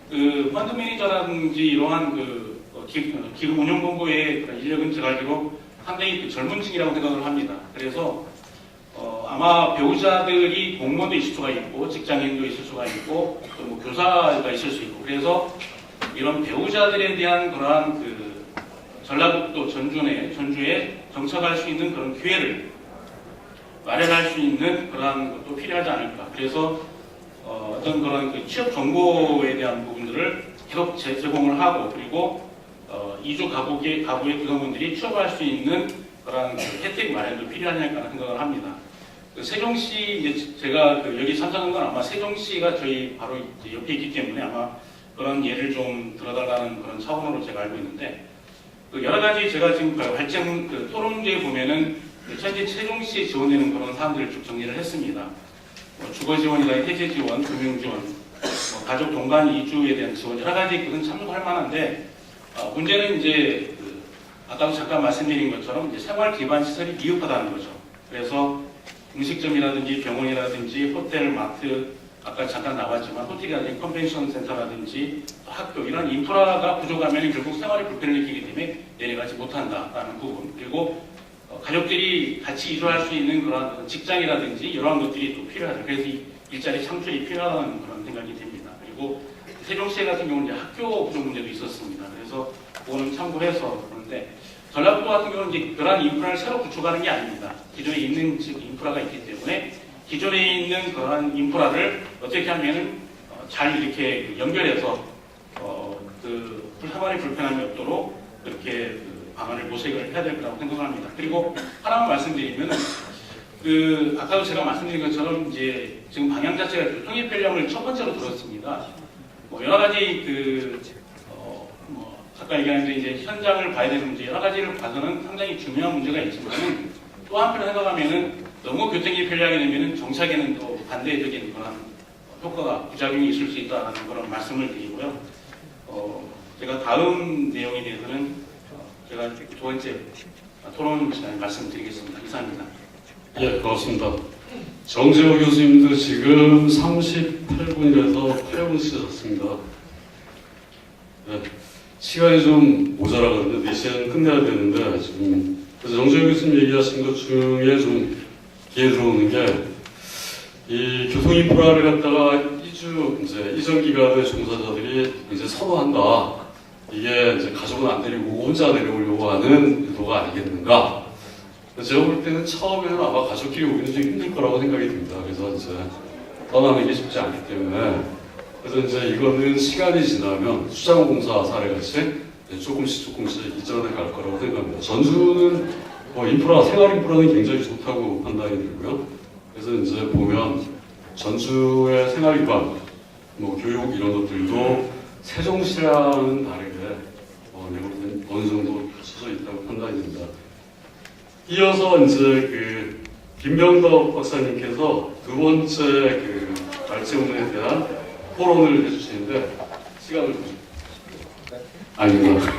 펀드 매니저라든지 이러한 기금 운영본부의 인력은 제가 알기로 상당히 젊은 층이라고 생각을 합니다. 그래서 아마 배우자들이 공무원도 있을 수가 있고 직장인도 있을 수가 있고 또 교사가 있을 수 있고 그래서 이런 배우자들에 대한 그러한 전라북도 전주에 정착할 수 있는 그런 기회를 마련할 수 있는 그러한 것도 필요하지 않을까. 그래서 어떤 그런 취업 정보에 대한 부분들을 계속 제공을 하고 그리고 이주 가구의 구성원들이 취업할 수 있는 그런 혜택 마련도 필요하지 않을까 생각을 합니다. 세종시 이제 제가 여기 참석한 건 아마 세종시가 저희 바로 이제 옆에 있기 때문에 아마 그런 예를 좀 들어달라는 그런 차원으로 제가 알고 있는데 여러 가지 제가 지금 발전 토론제에 보면은 현재 세종시에 지원되는 그런 사람들을 쭉 정리를 했습니다. 주거 지원이나 해제 지원, 금융 지원, 가족 동반 이주에 대한 지원 여러 가지 그건 참고할 만한데 문제는 이제 아까도 잠깐 말씀드린 것처럼 이제 생활 기반 시설이 미흡하다는 거죠. 그래서 음식점이라든지 병원이라든지 호텔, 마트, 아까 잠깐 나왔지만 호텔이라든지 컨벤션 센터라든지 학교 이런 인프라가 부족하면 결국 생활에 불편을 느끼기 때문에 내려가지 못한다라는 부분 그리고 가족들이 같이 이주할 수 있는 그런 직장이라든지 이러한 것들이 또 필요하다. 그래서 일자리 창출이 필요하다는 그런 생각이 됩니다. 그리고 세종시 같은 경우는 이제 학교 부족 문제도 있었습니다. 그래서 그거는 참고해서 그런데 전라북도 같은 경우는 이제 그러한 인프라를 새로 구축하는 게 아닙니다. 기존에 있는 인프라가 있기 때문에 기존에 있는 그러한 인프라를 어떻게 하면은 잘 이렇게 연결해서 생활에 불편함이 없도록 그렇게 방안을 모색을 해야 될 거라고 생각을 합니다. 그리고 하나만 말씀드리면은 아까도 제가 말씀드린 것처럼 이제 지금 방향 자체가 교통의 편리함을 첫 번째로 들었습니다. 여러 가지 아까 얘기한 이제 현장을 봐야 되는 문제 여러 가지를 봐서는 상당히 중요한 문제가 있지만은 또 한편 생각하면은 너무 교통이 편리하게 되면은 정착에는 또 반대적인 그런 효과가 부작용이 있을 수 있다는 그런 말씀을 드리고요. 제가 다음 내용에 대해서는 제가 두 번째 토론 시간에 말씀드리겠습니다. 이상입니다. 예, 고맙습니다. 정재호 교수님도 지금 38분이라서 8분 쓰셨습니다. 네, 시간이 좀 모자라거든요. 4시간 끝내야 되는데 지금 그래서 정재호 교수님 얘기하신 것 중에 좀 기회 들어오는 게 이 교통 인프라를 갖다가 이전 기간의 종사자들이 이제 선호한다. 이게 이제 가족은 안 데리고 혼자 내려오려고 하는 의도가 아니겠는가. 제가 볼 때는 처음에는 아마 가족끼리 오기는 좀 힘들 거라고 생각이 듭니다. 그래서 이제 떠나는 게 쉽지 않기 때문에 그래서 이제 이거는 시간이 지나면 수자원공사 사례같이 조금씩 이전해 갈 거라고 생각합니다. 전주는 인프라, 생활 인프라는 굉장히 좋다고 판단이 들고요. 그래서 이제 보면 전주의 생활 기반, 교육 이런 것들도 세종시랑은 다르게 어느 정도 갖춰져 있다고 판단이 됩니다. 이어서 이제 김병덕 박사님께서 두 번째 말재운에 대한 토론을 해주시는데 시간을 주십시오. 아닙니다.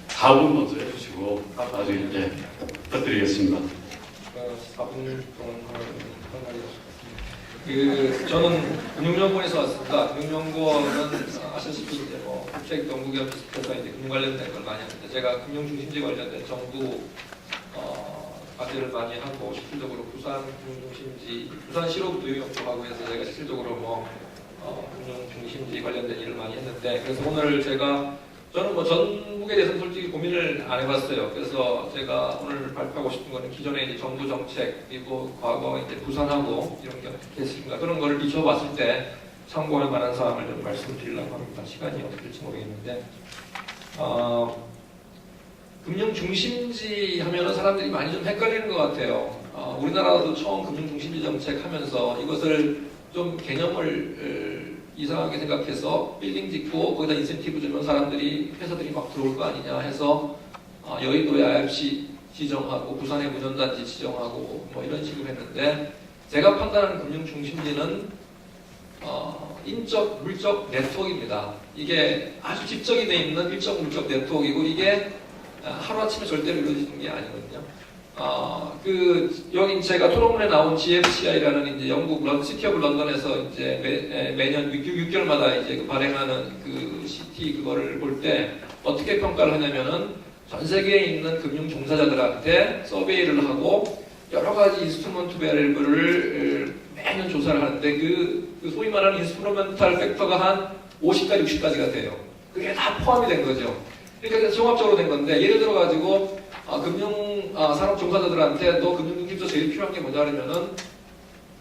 답은 먼저 해주시고 나중에 부탁드리겠습니다. 4분 동안 저는 금융연구원에서 왔습니다. 금융연구원은 아시다시피 이제 국책 연구기업 비슷해서 이제 금융 관련된 걸 많이 하는데 제가 금융 중심지 관련된 정부 과제를 많이 하고 실질적으로 부산 금융 중심지, 부산 시로부도 연구하고 해서 제가 실질적으로 금융 중심지 관련된 일을 많이 했는데 그래서 오늘 저는 전북에 대해서는 솔직히 고민을 안 해봤어요. 그래서 제가 오늘 발표하고 싶은 거는 기존의 이제 정부 정책 그리고 과거 이제 부산하고 이런 게 어떻게 했을까 그런 거를 비춰봤을 때 참고할 만한 사항을 좀 말씀드리려고 합니다. 시간이 어떻게 될지 모르겠는데 금융 중심지 하면은 사람들이 많이 좀 헷갈리는 것 같아요. 우리나라도 처음 금융 중심지 정책 하면서 이것을 좀 개념을 이상하게 생각해서 빌딩 짓고 거기다 인센티브 주면 사람들이 회사들이 막 들어올 거 아니냐 해서 여의도에 IFC 지정하고 부산에 무전단지 지정하고 이런 식으로 했는데 제가 판단하는 금융 중심지는 인적 물적 네트워크입니다. 이게 아주 집적이 돼 있는 일적 물적 네트워크이고 이게 하루아침에 절대로 이루어지는 게 아니거든요. 여기 제가 토론문에 나온 GFCI라는 이제 영국 시티 오브 런던에서 이제 매년 6개월마다 이제 발행하는 시티 그거를 볼 때 어떻게 평가를 하냐면은 전 세계에 있는 금융 종사자들한테 서베이를 하고 여러 가지 인스트루먼트 베리블을 매년 조사를 하는데 소위 말하는 인스트루멘탈 팩터가 한 50가지, 60가지가 돼요. 그게 다 포함이 된 거죠. 그러니까 종합적으로 된 건데 예를 들어 가지고 금융 산업 종사자들한테 너 금융 중심에서 제일 필요한 게 뭐냐 하면은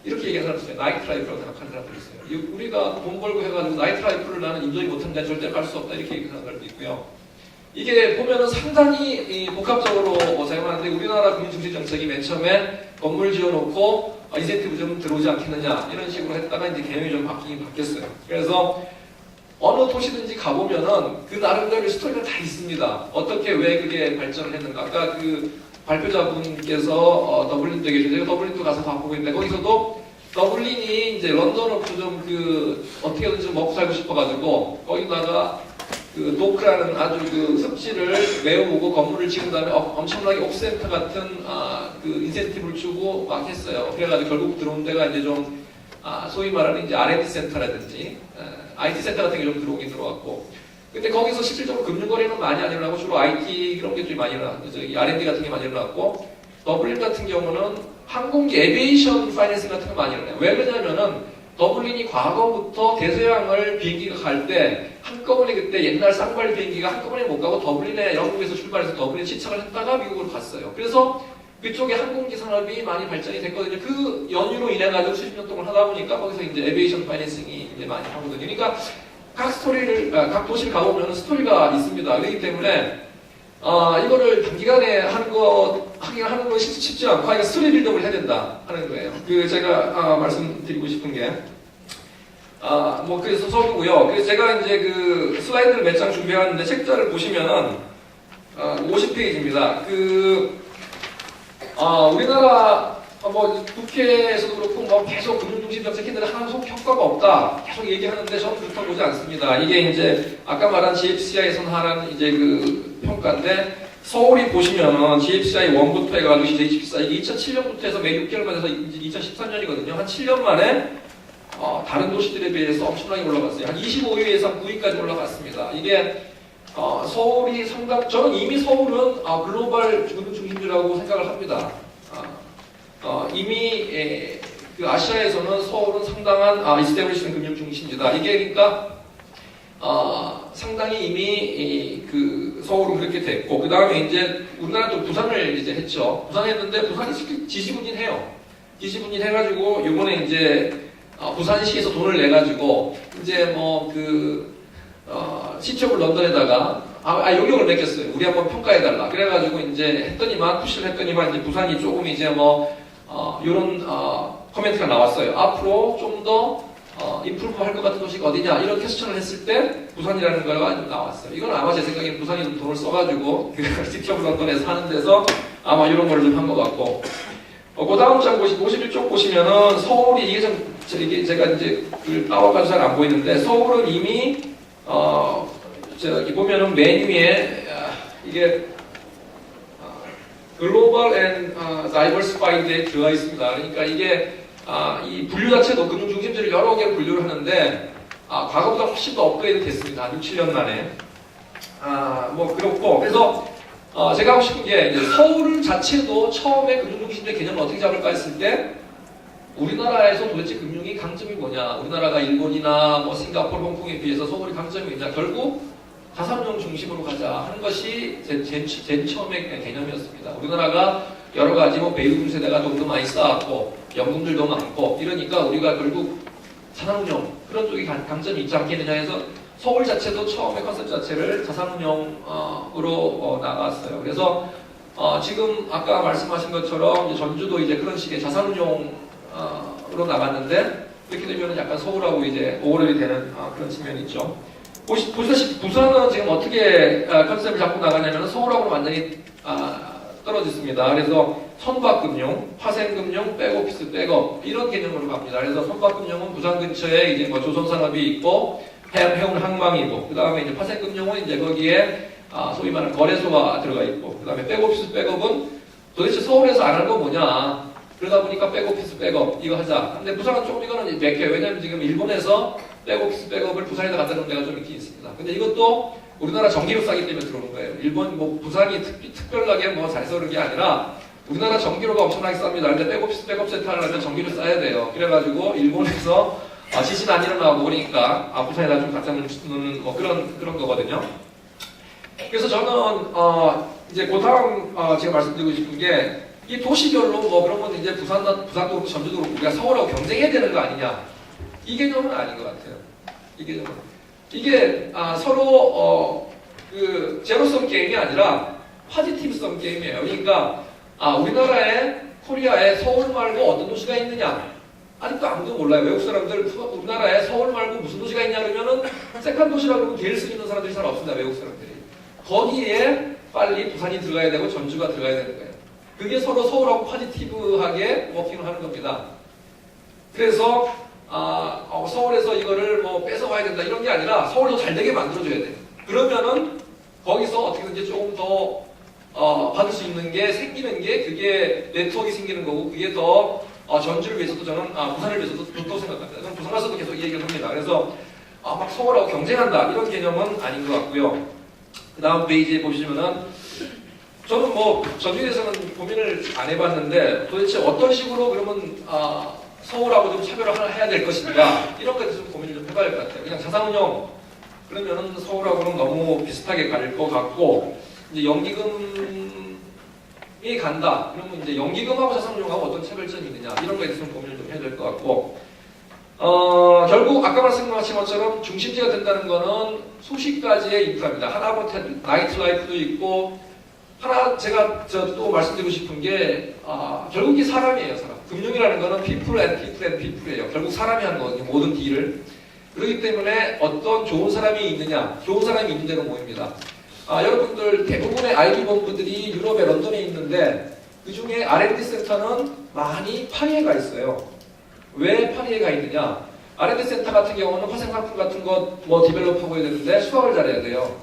이렇게 얘기하는 사람들 있어요. 나이트 라이프라고 생각하는 사람들 있어요. 우리가 돈 벌고 해가지고 나이트 라이프를 나는 인정이 못한다 절대 갈 수 없다 이렇게 얘기하는 사람도 있고요. 이게 보면은 상당히 복합적으로 사용하는데 우리나라 금융 중심 정책이 맨 처음에 건물 지어놓고 인센티브 좀 들어오지 않겠느냐 이런 식으로 했다가 이제 개념이 좀 바뀌었어요. 그래서 어느 도시든지 가보면은 그 나름대로의 스토리가 다 있습니다. 어떻게 왜 그게 발전을 했는가. 아까 발표자분께서 더블린도 계시는데 제가 더블린도 가서 가보고 있는데 거기서도 더블린이 이제 런던으로 좀 어떻게든지 좀 먹고 살고 싶어가지고 거기다가 도크라는 아주 습지를 메워오고 건물을 지은 다음에 엄청나게 옵센터 같은 인센티브를 주고 막 했어요. 그래가지고 결국 들어온 데가 이제 좀 소위 말하는 이제 R&D 센터라든지 IT 센터 같은 게 좀 들어오긴 들어왔고 근데 거기서 실질적으로 금융거래는 많이 안 일어나고 주로 IT 그런 게 좀 많이 일어났고 R&D 같은 게 많이 일어났고 더블린 같은 경우는 항공기 에비에이션 파이낸싱 같은 거 많이 일어나요. 왜 그러냐면은 더블린이 과거부터 대서양을 비행기가 갈 때 한꺼번에 그때 옛날 쌍발 비행기가 한꺼번에 못 가고 더블린에 영국에서 출발해서 더블린에 시착을 했다가 미국으로 갔어요. 그래서 그쪽에 항공기 산업이 많이 발전이 됐거든요. 그 연유로 인해 가지고 수십 년 동안 하다 보니까 거기서 이제 에비에이션 파이낸싱이 이제 많이 하거든요. 그러니까 각 도시를 가보면 스토리가 있습니다. 그렇기 때문에 이거를 단기간에 하는 건 쉽지 않고 이거 스토리 빌드업을 해야 된다 하는 거예요. 제가 말씀드리고 싶은 게 그래서 서두고요. 그래서 제가 이제 슬라이드를 몇 장 준비해왔는데 책자를 보시면은 50페이지입니다. 우리나라 국회에서도 그렇고 계속 금융중심 정책 했는데 하나도 효과가 없다 계속 얘기하는데 저는 그렇다고 보지 않습니다. 이게 이제 아까 말한 GFCI에서 하는 이제 평가인데 서울이 보시면은 GFCI 1부터 해가지고 이제 24 이게 2007년부터 해서 매 6개월만 해서 이제 2013년이거든요. 한 7년 만에 다른 도시들에 비해서 엄청나게 올라갔어요. 한 25위에서 9위까지 올라갔습니다. 이게 서울이 저는 이미 서울은 글로벌 금융중심지라고 생각을 합니다. 이미 아시아에서는 서울은 상당한 이스테블리시먼트 금융중심지다. 이게 그러니까 상당히 이미 서울은 그렇게 됐고 그 다음에 이제 우리나라도 부산을 이제 했죠. 부산 했는데 부산이 지지분진해요. 지지분진해가지고 요번에 이제 부산시에서 돈을 내가지고 이제 시티 오브 런던에다가 용역을 맺겠어요. 우리 한번 평가해달라. 그래가지고 이제 푸시를 했더니만 이제 부산이 조금 이제 이런 코멘트가 나왔어요. 앞으로 좀 더 인프루브 할 것 같은 도시가 어디냐 이런 퀘스천을 했을 때 부산이라는 거가 나왔어요. 이건 아마 제 생각에 부산이 좀 돈을 써가지고 그 시티 오브 런던에서 하는 데서 아마 이런 걸 좀 한 것 같고 그 다음 장 51쪽 보시면은 서울이 이게 제가 이제 그 따와가지고 잘 안 보이는데 서울은 이미 저기 보면은 메뉴에 이게 글로벌 앤 다이버시파이드에 들어가 있습니다. 그러니까 이게 이 분류 자체도 금융 중심지를 여러 개로 분류를 하는데 과거보다 훨씬 더 업그레이드 됐습니다. 6, 7년 만에. 뭐 그렇고 그래서 제가 하고 싶은 게 이제 서울 자체도 처음에 금융 중심지 개념을 어떻게 잡을까 했을 때 우리나라에서 도대체 금융이 강점이 뭐냐? 우리나라가 일본이나 뭐 싱가포르, 홍콩에 비해서 서울이 강점이 있냐? 결국 자산운용 중심으로 가자 하는 것이 제일 처음의 개념이었습니다. 우리나라가 여러 가지 베이비 세대가 돈도 많이 쌓았고 연금들도 많고 이러니까 우리가 결국 자산운용 그런 쪽이 강점이 있지 않겠느냐 해서 서울 자체도 처음에 컨셉 자체를 자산운용으로 나갔어요. 그래서 지금 아까 말씀하신 것처럼 이제 전주도 이제 그런 식의 자산운용으로 나갔는데 이렇게 되면 약간 서울하고 이제 오버랩이 되는 그런 측면이 있죠. 보시다시피 부산은 지금 어떻게 컨셉을 잡고 나가냐면 서울하고는 완전히 떨어졌습니다. 그래서 선박금융, 파생금융, 백오피스, 백업 이런 개념으로 갑니다. 그래서 선박금융은 부산 근처에 이제 조선산업이 있고 해운 항망이고 그 다음에 이제 파생금융은 이제 거기에 소위 말하는 거래소가 들어가 있고 그 다음에 백오피스, 백업은 도대체 서울에서 안 할 거 뭐냐 그러다 보니까 백오피스, 백업 이거 하자. 근데 부산은 조금 이거는 맥혀요. 왜냐면 지금 일본에서 백오피스, 백업을 부산에다 갖다 놓은 데가 좀 있긴 있습니다. 근데 이것도 우리나라 전기료 싸기 때문에 들어오는 거예요. 일본 부산이 특별하게 잘 써는 게 아니라 우리나라 전기료가 엄청나게 쌉니다. 근데 백오피스, 백업 센터 하려면 전기료 싸야 돼요. 그래가지고 일본에서 지진 안 일어나고 그러니까 부산에다 좀 갖다 놓는 그런 거거든요. 그래서 저는 이제 그 다음 제가 말씀드리고 싶은 게 이 도시별로 그러면 이제 부산도 그렇고 전주도 그렇고 우리가 서울하고 경쟁해야 되는 거 아니냐 이 개념은 아닌 것 같아요. 이 개념은 이게 서로 그 제로섬 게임이 아니라 파지티브섬 게임이에요. 그러니까 코리아에 서울 말고 어떤 도시가 있느냐 아직도 아무도 몰라요. 외국 사람들 우리나라에 서울 말고 무슨 도시가 있냐 그러면은 세컨 도시라고 그러면 제일 쓰고 있는 사람들이 잘 없습니다. 외국 사람들이. 거기에 빨리 부산이 들어가야 되고 전주가 들어가야 되는 거예요. 그게 서로 서울하고 파지티브하게 워킹을 하는 겁니다. 그래서 서울에서 이거를 뺏어와야 된다 이런 게 아니라 서울도 잘 되게 만들어줘야 돼요. 그러면은 거기서 어떻게든지 조금 더 받을 수 있는 게 생기는 게 그게 네트워크가 생기는 거고 그게 더 전주를 위해서도 저는 부산을 위해서도 좋다고 생각합니다. 저는 부산 가서도 계속 이 얘기를 합니다. 그래서 막 서울하고 경쟁한다 이런 개념은 아닌 것 같고요. 그 다음 페이지에 보시면은 저는 전주에 대해서는 고민을 안 해봤는데 도대체 어떤 식으로 그러면 서울하고 좀 차별을 해야 될 것인가 이런 것에 좀 고민을 좀 해봐야 될 것 같아요. 그냥 자산운용 그러면은 서울하고는 너무 비슷하게 갈 것 같고 이제 연기금이 간다 그러면 이제 연기금하고 자산운용하고 어떤 차별점이 있느냐 이런 거에 대해서 좀 고민을 좀 해야 될 것 같고 결국 아까 말씀하신 것처럼 중심지가 된다는 거는 수십 가지의 인프라입니다. 하나부터 나이트 라이프도 있고 하나 제가 또 말씀드리고 싶은 게 결국 이 사람이에요. 사람. 금융이라는 거는 people and people이에요. 결국 사람이 하는 거거든요. 모든 딜을. 그렇기 때문에 어떤 좋은 사람이 있느냐 좋은 사람이 있는 데는 모입니다. 여러분들 대부분의 IB 본부들이 유럽의 런던에 있는데 그 중에 R&D 센터는 많이 파리에 가 있어요. 왜 파리에 가 있느냐 R&D 센터 같은 경우는 화생상품 같은 거 디벨롭하고 해야 되는데 수학을 잘해야 돼요.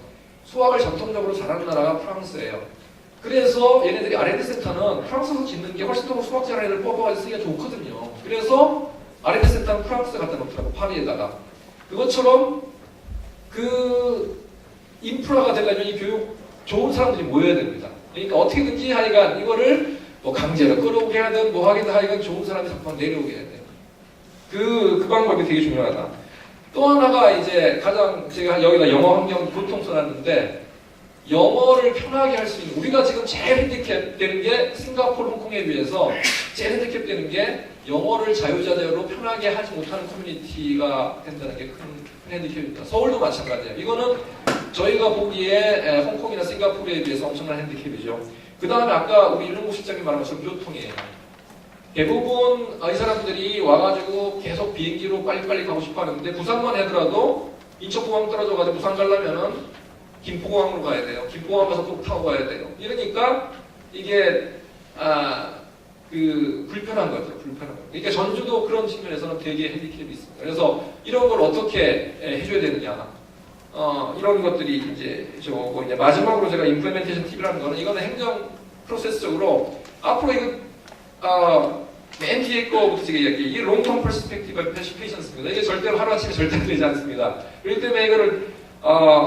수학을 전통적으로 잘하는 나라가 프랑스예요. 그래서 얘네들이 R&D 센터는 프랑스에서 짓는 게 훨씬 더 수학 잘하는 애들 뽑아가지고 쓰기가 좋거든요. 그래서 R&D 센터는 프랑스에 갖다 놓더라고 파리에다가. 그것처럼 그 인프라가 되려면 이 교육 좋은 사람들이 모여야 됩니다. 그러니까 어떻게든지 하여간 이거를 강제로 끌어오게 하든 하긴 하여간 좋은 사람이 자꾸만 내려오게 해야 돼요. 그 방법이 되게 중요하다. 또 하나가 이제 가장 제가 여기다 영어 환경 보통 써놨는데 영어를 편하게 할 수 있는, 우리가 지금 제일 핸디캡 되는 게 싱가포르, 홍콩에 비해서 제일 핸디캡 되는 게 영어를 자유자재로 편하게 하지 못하는 커뮤니티가 된다는 게 큰 핸디캡입니다. 서울도 마찬가지예요. 이거는 저희가 보기에 홍콩이나 싱가포르에 비해서 엄청난 핸디캡이죠. 그 다음에 아까 우리 윤영국 실장님 말한 것처럼 교통이에요. 대부분 이 사람들이 와가지고 계속 비행기로 빨리빨리 가고 싶어 하는데 부산만 하더라도 인천공항 떨어져가지고 부산 가려면은 김포공항으로 가야 돼요. 김포공항 가서 또 타고 가야 돼요. 이러니까 이게 불편한 거죠. 불편한 거. 그러니까 전주도 그런 측면에서는 되게 핸디캡이 있습니다. 그래서 이런 걸 어떻게 해줘야 되느냐. 이런 것들이 이제 저거 이제 마지막으로 제가 임플레멘테이션 팁이라는 거는 이거는 행정 프로세스적으로 앞으로 이거 맨 뒤에 거부터 제가 이야기해. 이게 롱텀 퍼스펙티브 페이션스입니다. 이게 절대로 하루아침에 절대 되지 않습니다. 그렇기 때문에 이거를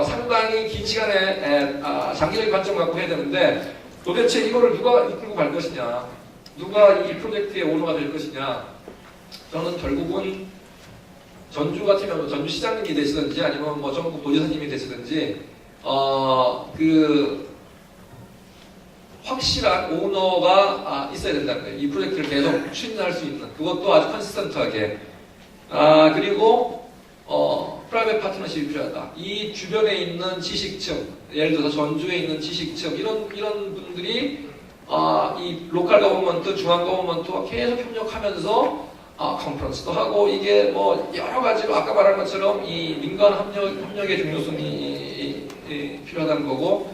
상당히 긴 시간에 장기적인 관점 갖고 해야 되는데 도대체 이거를 누가 이끌고 갈 것이냐, 누가 이 프로젝트의 오너가 될 것이냐. 저는 결국은 전주 같으면 뭐 전주시장님이 되시든지 아니면 뭐 전국 도지사님이 되시든지 확실한 오너가 있어야 된다는 거예요. 이 프로젝트를 계속 추진할 수 있는, 그것도 아주 컨시스턴트하게. 그리고 프라이빗 파트너십이 필요하다. 이 주변에 있는 지식층, 예를 들어서 전주에 있는 지식층, 이런 분들이 이 로컬 거버먼트, 중앙 거버먼트와 계속 협력하면서 컨퍼런스도 하고, 이게 뭐 여러 가지로 아까 말한 것처럼 이 민간 협력의 중요성이 필요하다는 거고,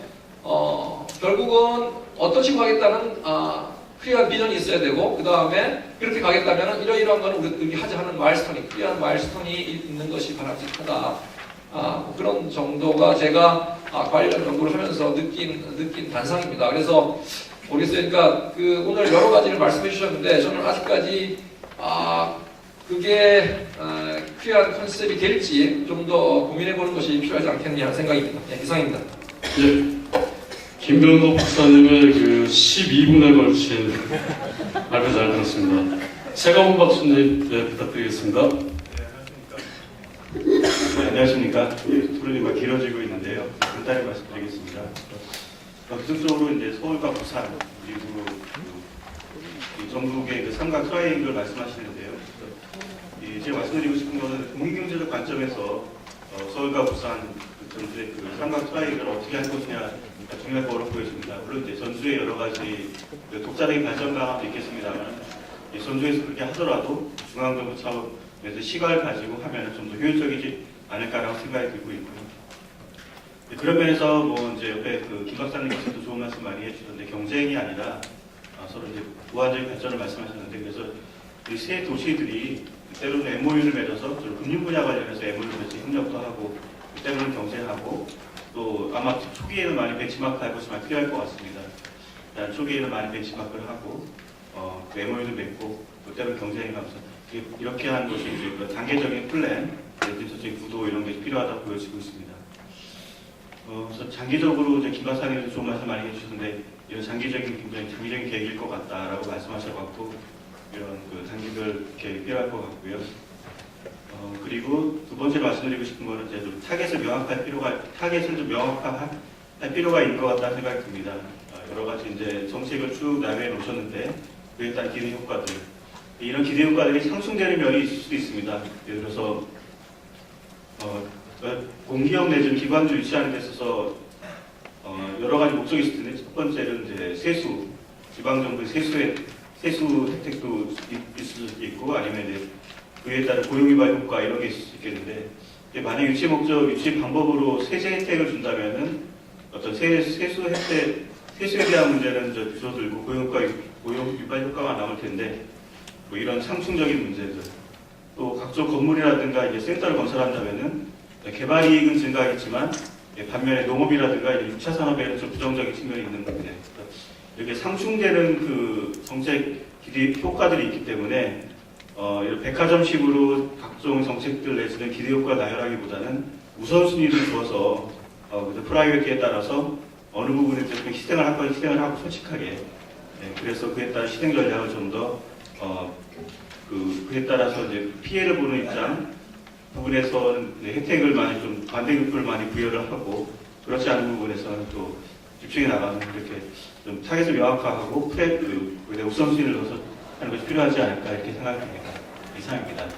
결국은 어떤 식으로 하겠다는 클리어한 비전이 있어야 되고, 그 다음에 그렇게 가겠다면 이러이러한 거는 우리 하지 않은 마일스톤이, 클리어한 마일스톤이 있는 것이 바람직하다. 뭐 그런 정도가 제가 관련 연구를 하면서 느낀 단상입니다. 그래서 모르겠어요. 그러니까 오늘 여러 가지를 말씀해 주셨는데 저는 아직까지 그게 클리어한 컨셉이 될지 좀 더 고민해 보는 것이 필요하지 않겠느냐 하는 생각입니다. 네, 이상입니다. 예. 김병도 박사님의 12분에 걸친 발표 잘 들었습니다. 최가원 박사님 부탁드리겠습니다. 네, 안녕하십니까. 토론이가 길어지고 있는데요. 간단히 말씀드리겠습니다. 기본적으로 이제 서울과 부산 그리고 전국의 삼각 트라이앵글 말씀하시는데요. 제가 말씀드리고 싶은 것은 공익경제적 관점에서 서울과 부산 전주의 삼각 트라이앵글을 어떻게 할 것이냐 정말 어렵고 보여집니다. 물론 이제 전주의 여러 가지 독자적인 발전감도 있겠습니다만 전주에서 그렇게 하더라도 중앙정부 차원에서 시각을 가지고 하면 좀 더 효율적이지 않을까라고 생각이 들고 있고요. 그런 면에서 뭐 이제 옆에 김 박사님께서도 좋은 말씀 많이 해주셨는데 경쟁이 아니라 서로 이제 무한적인 발전을 말씀하셨는데, 그래서 이 세 도시들이 때로는 MOU를 맺어서 금융 분야 관련해서 MOU를 맺어서 협력도 하고 때로는 경쟁하고 또 아마 초기에는 많이 벤치마크할 것이 많이 필요할 것 같습니다. 초기에는 많이 벤치마크를 하고 MOU도 맺고 또 때로는 경쟁해 가면서 이렇게 하는 것이 이제 단계적인 플랜, 전체적인 구도 이런 게 필요하다고 보여지고 있습니다. 그래서 장기적으로 이제 김 박사님도 좋은 말씀 많이 해주셨는데 이런 장기적인 계획일 것 같다라고 말씀하셔갖고 이런 단기별 계획이 필요할 것 같고요. 그리고 두 번째로 말씀드리고 싶은 거는 이제 좀 타겟을 좀 명확할 필요가 있는 것 같다는 생각이 듭니다. 여러 가지 이제 정책을 쭉 나열해 놓으셨는데 그에 따른 기대 효과들, 이런 기대 효과들이 상충되는 면이 있을 수도 있습니다. 예를 들어서 공기업 내지는 기관주 유치하는 데 있어서 여러 가지 목적이 있을 텐데, 첫 번째는 이제 세수, 지방정부의 세수 혜택도 있을 수도 있고, 아니면 이제 그에 따른 고용유발 효과 이런 게 있을 수 있겠는데, 만약 유치 목적, 유치 방법으로 세제 혜택을 준다면은 어떤 세수 혜택, 세수에 대한 문제는 줄어들고 고용유발 효과가 나올 텐데, 뭐 이런 상충적인 문제들, 또 각종 건물이라든가 이제 센터를 건설한다면은 개발 이익은 증가하겠지만 반면에 농업이라든가 6차 산업에는 좀 부정적인 측면이 있는 건데, 이렇게 상충되는 정책 기대 효과들이 있기 때문에 이런 백화점식으로 각종 정책들 내지는 기대 효과 나열하기보다는 우선순위를 두어서 프라이어티에 따라서 어느 부분에 좀 희생을 할 건 희생을 하고 솔직하게, 그래서 그에 따라 희생 전략을 좀 더 그에 따라서 이제 피해를 보는 입장 부분에서는 혜택을 많이 좀 반대급부를 많이 부여를 하고, 그렇지 않은 부분에서는 또 집중해 나가는 이렇게 좀 타겟을 명확화하고 거기에 우선순위를 넣어서 하는 것이 필요하지 않을까 이렇게 생각합니다. 이상입니다.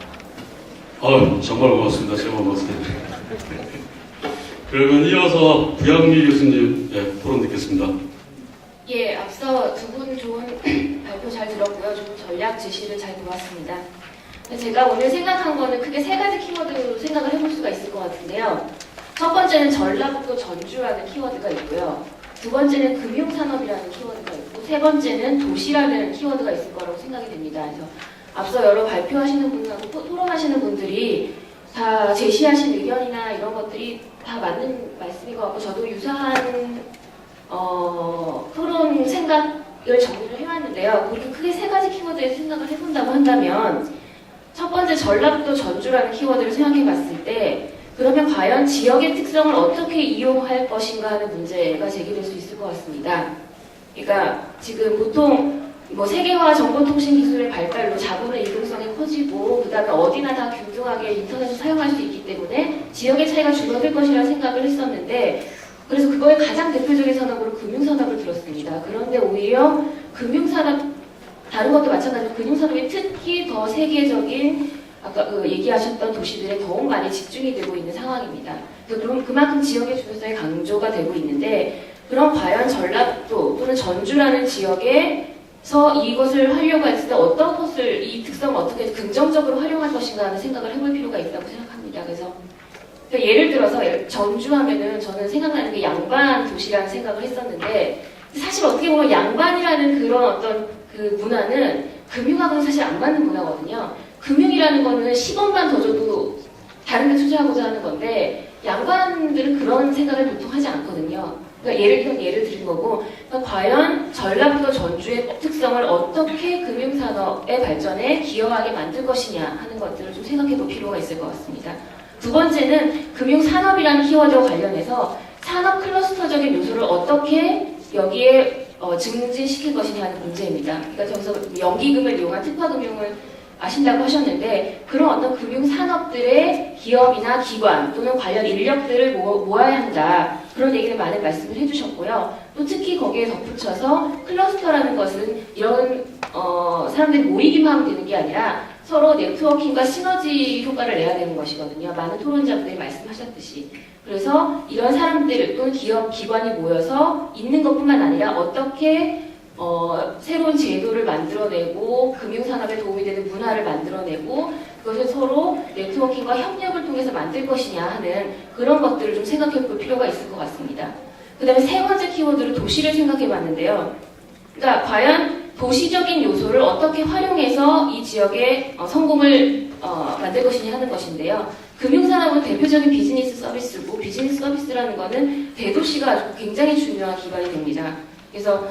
정말 고맙습니다. 제가 고맙습니다. 그러면 이어서 부양미 교수님 토론 듣겠습니다. 예, 앞서 두 분 좋은 발표 잘 들었고요. 좋은 전략 제시를 잘 들어왔습니다. 제가 오늘 생각한 거는 크게 세 가지 키워드로 생각을 해볼 수가 있을 것 같은데요. 첫 번째는 전라북도 전주라는 키워드가 있고요. 두 번째는 금융산업이라는 키워드가 있고, 세 번째는 도시라는 키워드가 있을 거라고 생각이 됩니다. 그래서 앞서 여러 발표하시는 분하고 토론하시는 분들이 다 제시하신 의견이나 이런 것들이 다 맞는 말씀인 것 같고, 저도 유사한 토론 생각을 정리를 해왔는데요. 그렇게 크게 세 가지 키워드에 생각을 해본다고 한다면, 첫 번째 전라북도 전주라는 키워드를 생각해봤을 때, 그러면 과연 지역의 특성을 어떻게 이용할 것인가 하는 문제가 제기될 수 있을 것 같습니다. 그러니까 지금 보통 세계화 정보통신 기술의 발달로 자본의 이동성이 커지고, 그 다음에 어디나 다 균등하게 인터넷을 사용할 수 있기 때문에 지역의 차이가 줄어들 것이라 생각을 했었는데, 그래서 그거의 가장 대표적인 산업으로 금융산업을 들었습니다. 그런데 오히려 금융산업, 다른 것도 마찬가지로 금융산업이 특히 더 세계적인 아까 얘기하셨던 도시들에 더욱 많이 집중이 되고 있는 상황입니다. 그럼 그만큼 지역의 중요성이 강조가 되고 있는데, 그럼 과연 전라북도 또는 전주라는 지역에서 이것을 하려고 했을 때 어떤 것을, 이 특성을 어떻게 긍정적으로 활용할 것인가 하는 생각을 해볼 필요가 있다고 생각합니다. 그래서 예를 들어서 전주 하면은 저는 생각나는 게 양반 도시라는 생각을 했었는데, 사실 어떻게 보면 양반이라는 그런 어떤 그 문화는 금융하고는 사실 안 맞는 문화거든요. 금융이라는 거는 10원만 더 줘도 다른 데 투자하고자 하는 건데, 양반들은 그런 생각을 보통 하지 않거든요. 그러니까 예를 드린 거고, 그러니까 과연 전라북도 전주의 특성을 어떻게 금융산업의 발전에 기여하게 만들 것이냐 하는 것들을 좀 생각해 볼 필요가 있을 것 같습니다. 두 번째는 금융산업이라는 키워드와 관련해서 산업 클러스터적인 요소를 어떻게 여기에 증진시킬 것이냐 하는 문제입니다. 그러니까 저기서 연기금을 이용한 특화금융을 아신다고 하셨는데, 그런 어떤 금융산업들의 기업이나 기관 또는 관련 인력들을 모아야 한다. 그런 얘기를 많은 말씀을 해주셨고요. 또 특히 거기에 덧붙여서 클러스터라는 것은 이런 사람들이 모이기만 하면 되는 게 아니라 서로 네트워킹과 시너지 효과를 내야 되는 것이거든요. 많은 토론자분들이 말씀하셨듯이. 그래서 이런 사람들 또는 기업, 기관이 모여서 있는 것뿐만 아니라 어떻게 새로운 제도를 만들어내고 금융산업에 도움이 되는 문화를 만들어내고 그것을 서로 네트워킹과 협력을 통해서 만들 것이냐 하는 그런 것들을 좀 생각해 볼 필요가 있을 것 같습니다. 그 다음에 세 번째 키워드로 도시를 생각해 봤는데요. 그러니까 과연 도시적인 요소를 어떻게 활용해서 이 지역의 성공을 만들 것이냐 하는 것인데요. 금융산업은 대표적인 비즈니스 서비스고, 비즈니스 서비스라는 것은 대도시가 아주 굉장히 중요한 기반이 됩니다. 그래서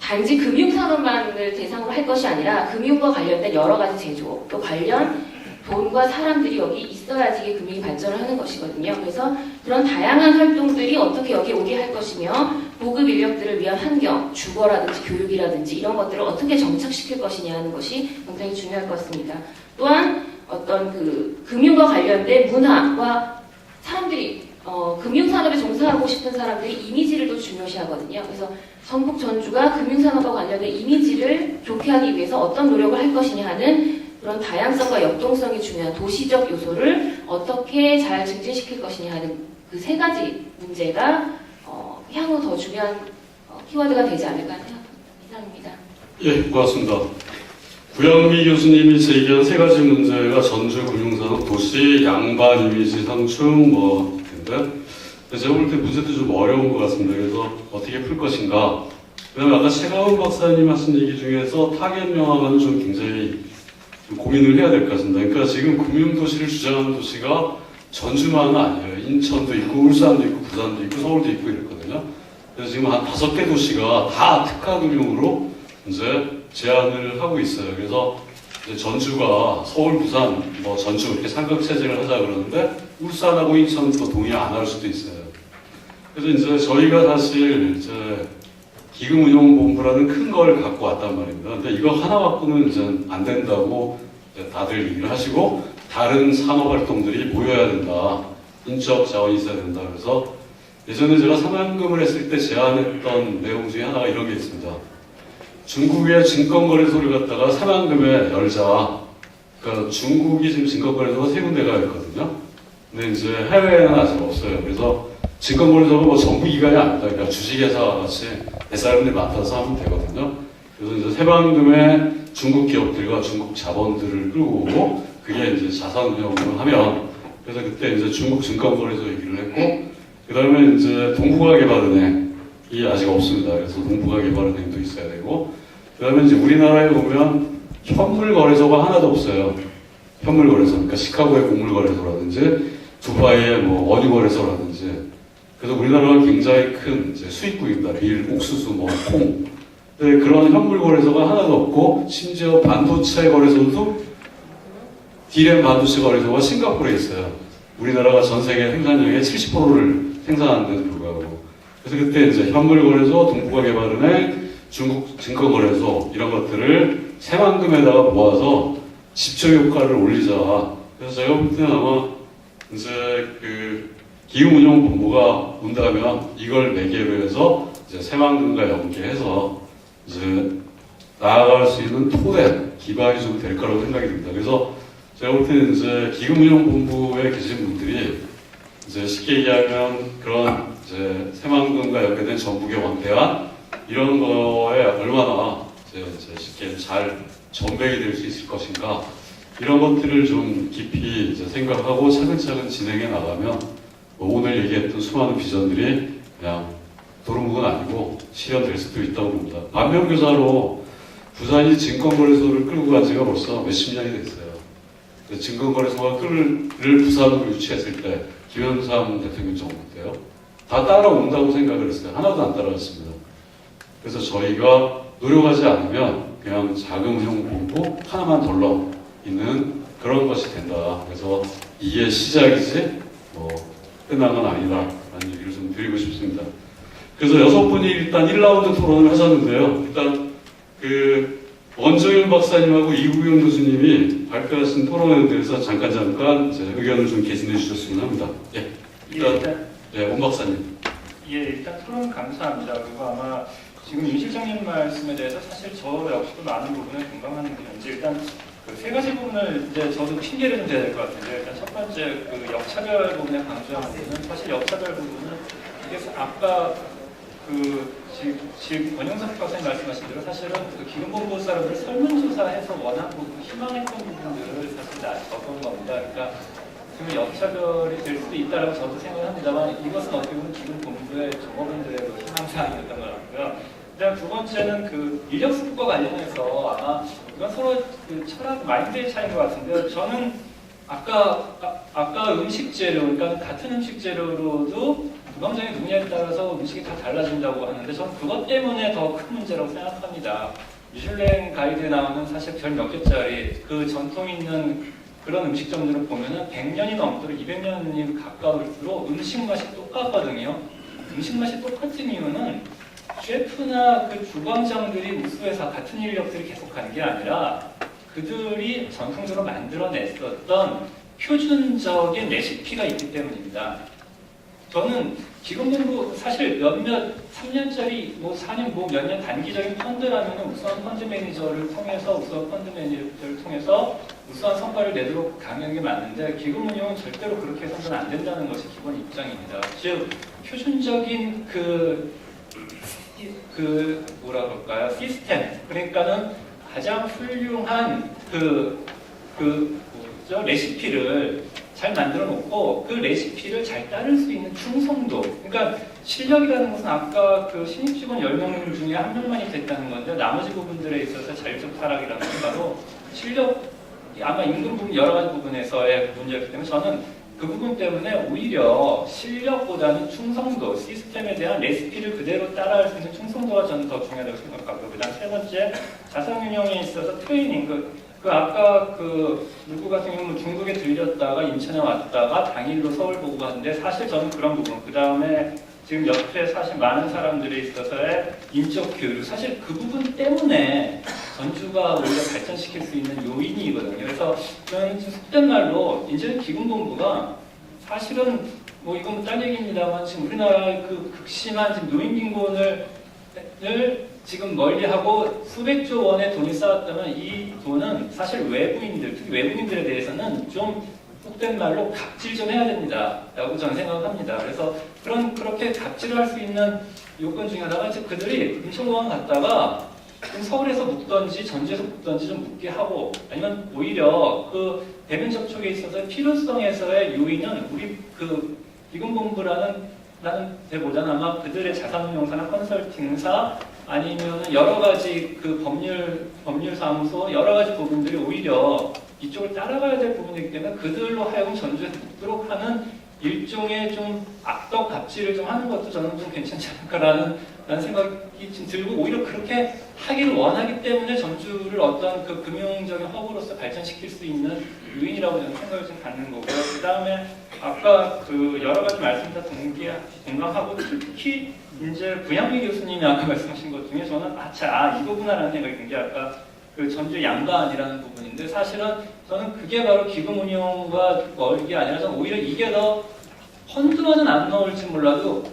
단지 금융산업만을 대상으로 할 것이 아니라 금융과 관련된 여러 가지 제조, 또 관련 돈과 사람들이 여기 있어야지 이게 금융이 발전을 하는 것이거든요. 그래서 그런 다양한 활동들이 어떻게 여기 오게 할 것이며, 보급 인력들을 위한 환경, 주거라든지 교육이라든지 이런 것들을 어떻게 정착시킬 것이냐 하는 것이 굉장히 중요할 것 같습니다. 또한 어떤 그 금융과 관련된 문화와 사람들이 금융산업에 종사하고 싶은 사람들이 이미지를 또 중요시하거든요. 그래서 전북 전주가 금융산업과 관련된 이미지를 좋게 하기 위해서 어떤 노력을 할 것이냐 하는 그런 다양성과 역동성이 중요한 도시적 요소를 어떻게 잘 증진시킬 것이냐 하는 그 세 가지 문제가 향후 더 중요한 키워드가 되지 않을까 생각합니다. 이상입니다. 예, 고맙습니다. 구영미 교수님이 제기한 세 가지 문제가 전주 금융산업, 도시, 양반 이미지 상충 인데, 제가 볼 때 문제도 좀 어려운 것 같습니다. 그래서 어떻게 풀 것인가. 그다음에 아까 최가훈 박사님 하신 얘기 중에서 타겟 명확화는 좀 굉장히 좀 고민을 해야 될 것 같습니다. 그러니까 지금 금융도시를 주장하는 도시가 전주만은 아니에요. 인천도 있고, 울산도 있고, 부산도 있고, 서울도 있고 이랬거든요. 그래서 지금 한 5개 도시가 다 특화금융으로 이제 제안을 하고 있어요. 그래서 이제 전주가 서울, 부산, 전주 이렇게 삼각체제를 하자 그러는데 울산하고 인천은 또 동의 안 할 수도 있어요. 그래서 이제 저희가 사실 이제 기금운용본부라는 큰 걸 갖고 왔단 말입니다. 근데 이거 하나 갖고는 이제 안 된다고 이제 다들 얘기를 하시고, 다른 산업활동들이 모여야 된다. 인적 자원이 있어야 된다. 그래서 예전에 제가 사만금을 했을 때 제안했던 내용 중에 하나가 이런 게 있습니다. 중국의 증권거래소를 갖다가 사만금에 열자. 그러니까 중국이 지금 증권거래소가 3군데가 있거든요. 근데 이제 해외에는 아직 없어요. 그래서 증권거래소가 뭐 정부기관이 아니다. 그러니까 주식회사와 같이 사람들이 맡아서 하면 되거든요. 그래서 이제 새만금의 중국 기업들과 중국 자본들을 끌고 오고 그게 이제 자산 운용을 하면 그래서 그때 이제 중국 증권거래소 얘기를 했고 그 다음에 이제 동북아개발은행이 아직 없습니다. 그래서 동북아개발은행도 있어야 되고 그 다음에 이제 우리나라에 보면 현물거래소가 하나도 없어요. 현물거래소. 그러니까 시카고의 곡물거래소라든지 두바이의 뭐 원유거래소라든지 그래서 우리나라가 굉장히 큰 이제 수입국입니다. 밀, 옥수수, 뭐 콩. 근데 그런 현물거래소가 하나도 없고 심지어 반도체 거래소도 D램 반도체 거래소가 싱가포르에 있어요. 우리나라가 전 세계 생산량의 70%를 생산하는 데 불구하고. 그래서 그때 이제 현물거래소, 동북아개발은행, 중국 증권거래소 이런 것들을 새만금에다가 모아서 집중 효과를 올리자. 그래서 제가 볼 때는 아마 이제 그 기금운용본부가 온다면 이걸 매개로 해서 이제 새만금과 연계해서 이제 나아갈 수 있는 토대, 기반이 좀 될 거라고 생각이 듭니다. 그래서 제가 볼 때는 이제 기금운용본부에 계신 분들이 이제 쉽게 얘기하면 그런 이제 새만금과 연계된 전북의 원대안 이런 거에 얼마나 이제 쉽게 잘 전백이 될 수 있을 것인가 이런 것들을 좀 깊이 이제 생각하고 차근차근 진행해 나가면 뭐 오늘 얘기했던 수많은 비전들이 그냥 도루묵은 아니고 실현될 수도 있다고 봅니다. 반면교사로 부산이 증권거래소를 끌고 간 지가 벌써 몇십 년이 됐어요. 증권거래소가 를 부산으로 유치했을 때 김현삼 대통령 정부 때요. 다 따라온다고 생각을 했어요. 하나도 안 따라왔습니다. 그래서 저희가 노력하지 않으면 그냥 자금운용본부 하나만 덜러 있는 그런 것이 된다. 그래서 이게 시작이지 뭐 끝난 건 아니다라는 얘기를 좀 드리고 싶습니다. 그래서 6분이 일단 1라운드 토론을 하셨는데요. 일단 그 원정윤 박사님하고 이구경 교수님이 발표하신 토론에 대해서 잠깐 제 의견을 좀 개진해 주셨으면 합니다. 예, 일단 원 박사님. 예, 일단 토론 감사합니다. 그리고 아마 지금 윤 실장님 말씀에 대해서 사실 저 역시도 많은 부분을 공감하는 게 이제 일단 그 세 가지 부분을 이제 저도 핑계를 좀 대야 될 것 같은데 일단 첫 번째 그 역차별 부분에 강조하는 부분은 사실 역차별 부분은 이게 아까 지금 권영석 박사님 말씀하신 대로 사실은 그 기금본부 사람들 설문조사해서 원하고 희망했던 부분들을 사실 다 적은 겁니다. 그러니까 그러면 역차별이 될 수도 있다라고 저도 생각을 합니다만 이것은 어떻게 보면 기금본부의 종업원들의 희망사항이었던 것 같고요. 그다음 두 번째는 그 인력 수급과 관련해서 아마 이건 서로 그 철학 마인드의 차이인 것 같은데요. 저는 아까 음식 재료, 그러니까 같은 음식 재료로도 구강장의 분야에 따라서 음식이 다 달라진다고 하는데 저는 그것 때문에 더 큰 문제라고 생각합니다. 미슐랭 가이드에 나오는 사실 별 몇 개짜리 그 전통 있는 그런 음식점들을 보면은 100년이 넘도록 200년이 가까울수록 음식 맛이 똑같거든요. 음식 맛이 똑같은 이유는 셰프나 그 주방장들이 우수해서 같은 인력들이 계속 가는 게 아니라 그들이 전통적으로 만들어냈었던 표준적인 레시피가 있기 때문입니다. 저는 기금본부 사실 몇몇 3년짜리 뭐 4년 뭐 몇 년 단기적인 펀드라면 우수한 펀드 매니저를 통해서 우수한 성과를 내도록 강하는 게 맞는데 기금운용은 절대로 그렇게 해서는 안 된다는 것이 기본 입장입니다. 즉 표준적인 뭐라 그럴까요? 시스템 그러니까는 가장 훌륭한 레시피를 잘 만들어 놓고 그 레시피를 잘 따를 수 있는 충성도. 그러니까 실력이라는 것은 아까 그 신입 직원 10명 중에 1명만이 됐다는 건데 나머지 부분들에 있어서 자율적 타락이라는 건 바로 실력, 아마 임금 부분 여러 가지 부분에서의 문제였기 때문에 저는 그 부분 때문에 오히려 실력보다는 충성도, 시스템에 대한 레시피를 그대로 따라할 수 있는 충성도가 저는 더 중요하다고 생각하고 그다음 세 번째 자산운용에 있어서 트레이닝 아까 누구 같은 경우는 중국에 들렸다가 인천에 왔다가 당일로 서울 보고 갔는데 사실 저는 그런 부분 그 다음에 지금 옆에 사실 많은 사람들에 있어서의 인적 교류 사실 그 부분 때문에 전주가 오히려 발전시킬 수 있는 요인이거든요. 그래서 저는 속된 말로 이제는 기금본부가 사실은 뭐 이건 딴 얘기입니다만 지금 우리나라의 그 극심한 지금 노인 빈곤을 지금 멀리하고 수백조 원의 돈이 쌓았다면 이 돈은 사실 외부인들, 특히 외국인들에 대해서는 좀 속된 말로 갑질 좀 해야 된다라고 저는 생각합니다. 그래서 그렇게 갑질을 할 수 있는 요건 중에 하나가 이제 그들이 인천공항 갔다가 좀 서울에서 묵던지 전주에서 묵던지 좀 묵게 하고, 아니면 오히려 그 대면 접촉에 있어서 필요성에서의 요인은 우리 그 기금본부라는 데보다는 아마 그들의 자산운용사나 컨설팅사 아니면 여러 가지 그 법률사무소 여러 가지 부분들이 오히려 이쪽을 따라가야 될 부분이기 때문에 그들로 하여금 전주에서 묵도록 하는 일종의 좀 악덕 갑질을 좀 하는 것도 저는 좀 괜찮지 않을까라는 생각이 좀 들고, 오히려 그렇게 하기를 원하기 때문에 전주를 어떤 그 금융적인 허브로서 발전시킬 수 있는 요인이라고 저는 생각을 좀 갖는 거고요. 그 다음에 아까 그 여러 가지 말씀 다 동감하고, 특히 이제 부양미 교수님이 아까 말씀하신 것 중에 저는 이거구나라는 생각이 든 게 아까 그 전주 양반이라는 부분인데, 사실은 저는 그게 바로 기금 운용과 이게 아니라 저는 오히려 이게 더 펀드로는 안 나올지 몰라도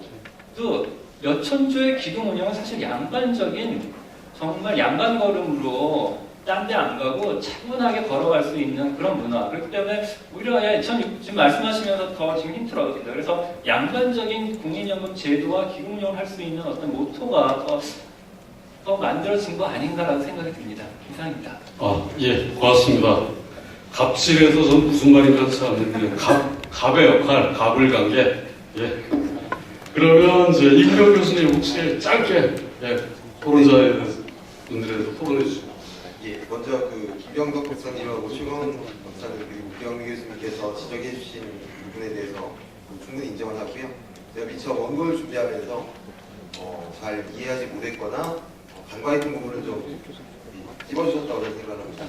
또 몇천조의 기금 운용은 사실 양반적인 정말 양반 걸음으로 딴 데 안 가고 차분하게 걸어갈 수 있는 그런 문화. 그렇기 때문에 오히려 전 지금 말씀하시면서 더 지금 힌트를 얻었습니다. 그래서 양반적인 국민연금 제도와 기금 운용을 할 수 있는 어떤 모토가 더 만들어진 거 아닌가라는 생각이 듭니다. 이상입니다. 예, 고맙습니다. 갑질에서 전 무슨 말인가 잘 않는데 갑의 역할, 갑을 간 게. 예. 그러면 이제 이규영 교수님 혹시 짧게 토론자에 대해서 분들에서 토론해 주시죠. 예, 먼저 그 김병덕 박사님하고 최건 박사님 그리고 김영민 교수님께서 지적해 주신 부분에 대해서 충분히 인정을 하고요. 제가 미처 원고를 준비하면서 잘 이해하지 못했거나 간과했던 부분을 좀 찝어주셨다고 생각합니다.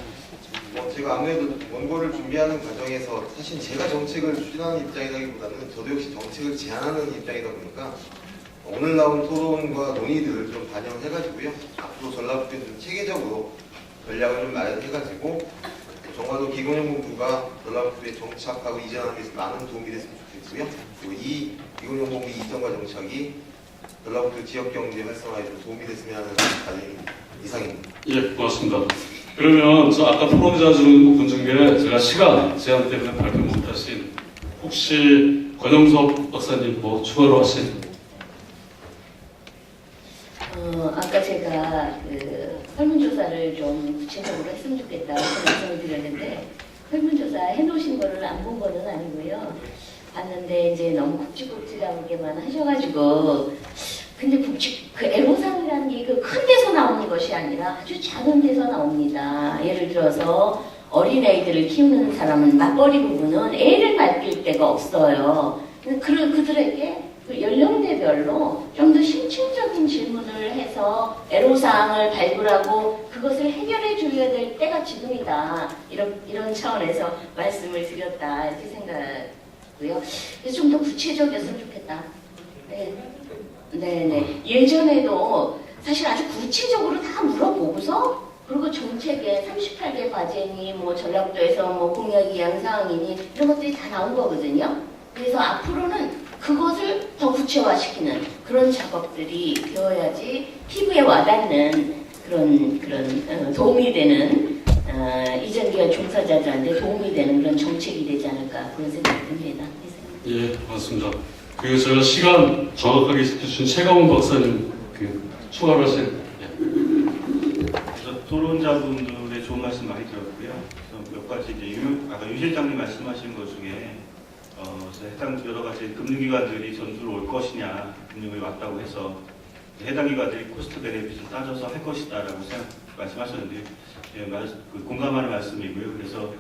제가 아무래도 원고를 준비하는 과정에서 사실 제가 정책을 추진하는 입장이라기보다는 저도 역시 정책을 제안하는 입장이다 보니까 오늘 나온 토론과 논의들을 좀 반영해가지고요. 앞으로 전라북도에 좀 체계적으로 전략을 좀 마련해가지고 정화도 기금운용본부가 전라북도에 정착하고 이전하는 데 많은 도움이 됐으면 좋겠고요. 그리고 이 기금운용본부 이전과 정착이 전라북도 지역경제 활성화에 좀 도움이 됐으면 하는 바람입니다. 이상입니다. 예, 고맙습니다. 그러면 저 아까 토론자 분 중에 제가 시간 제한 때문에 발표 못하신 혹시 권영섭 박사님 뭐 추가로 하신? 아까 제가 그 설문조사를 좀 구체적으로 했으면 좋겠다고 말씀을 드렸는데, 설문조사 해놓으신 거를 안 본 거는 아니고요. 봤는데 이제 너무 굵직굵직하게만 하셔가지고, 근데 그 애로사항이라는 게 그 큰 데서 나오는 것이 아니라 아주 작은 데서 나옵니다. 예를 들어서 어린아이들을 키우는 사람은 맞벌이 부부는 애를 맡길 데가 없어요. 그들에게 그 연령대별로 좀 더 심층적인 질문을 해서 애로사항을 발굴하고 그것을 해결해 줘야 될 때가 지금이다. 이런 차원에서 말씀을 드렸다. 이렇게 생각하고요. 좀 더 구체적이었으면 좋겠다. 네네. 예전에도 사실 아주 구체적으로 다 물어보고서, 그리고 정책에 38개 과제니 뭐 전라북도에서 뭐 공약 이양 사항이니 이런 것들이 다 나온 거거든요. 그래서 앞으로는 그것을 더 구체화시키는 그런 작업들이 되어야지 피부에 와닿는 그런 도움이 되는 이전 기간 종사자들한테 도움이 되는 그런 정책이 되지 않을까 그런 생각이 듭니다. 예, 맞습니다. 그리고 제가 시간 정확하게 지켜주신 최강훈 박사님 추가로 하신. 그래서 토론자분들의 좋은 말씀 많이 들었고요. 그래서 몇 가지 이제 아까 유 실장님 말씀하신 것 중에 해당 여러 가지 금융기관들이 전주로 올 것이냐, 금융이 왔다고 해서 해당 기관들이 코스트 베네핏을 따져서 할 것이다라고 말씀하셨는데, 예, 공감하는 말씀이고요. 그래서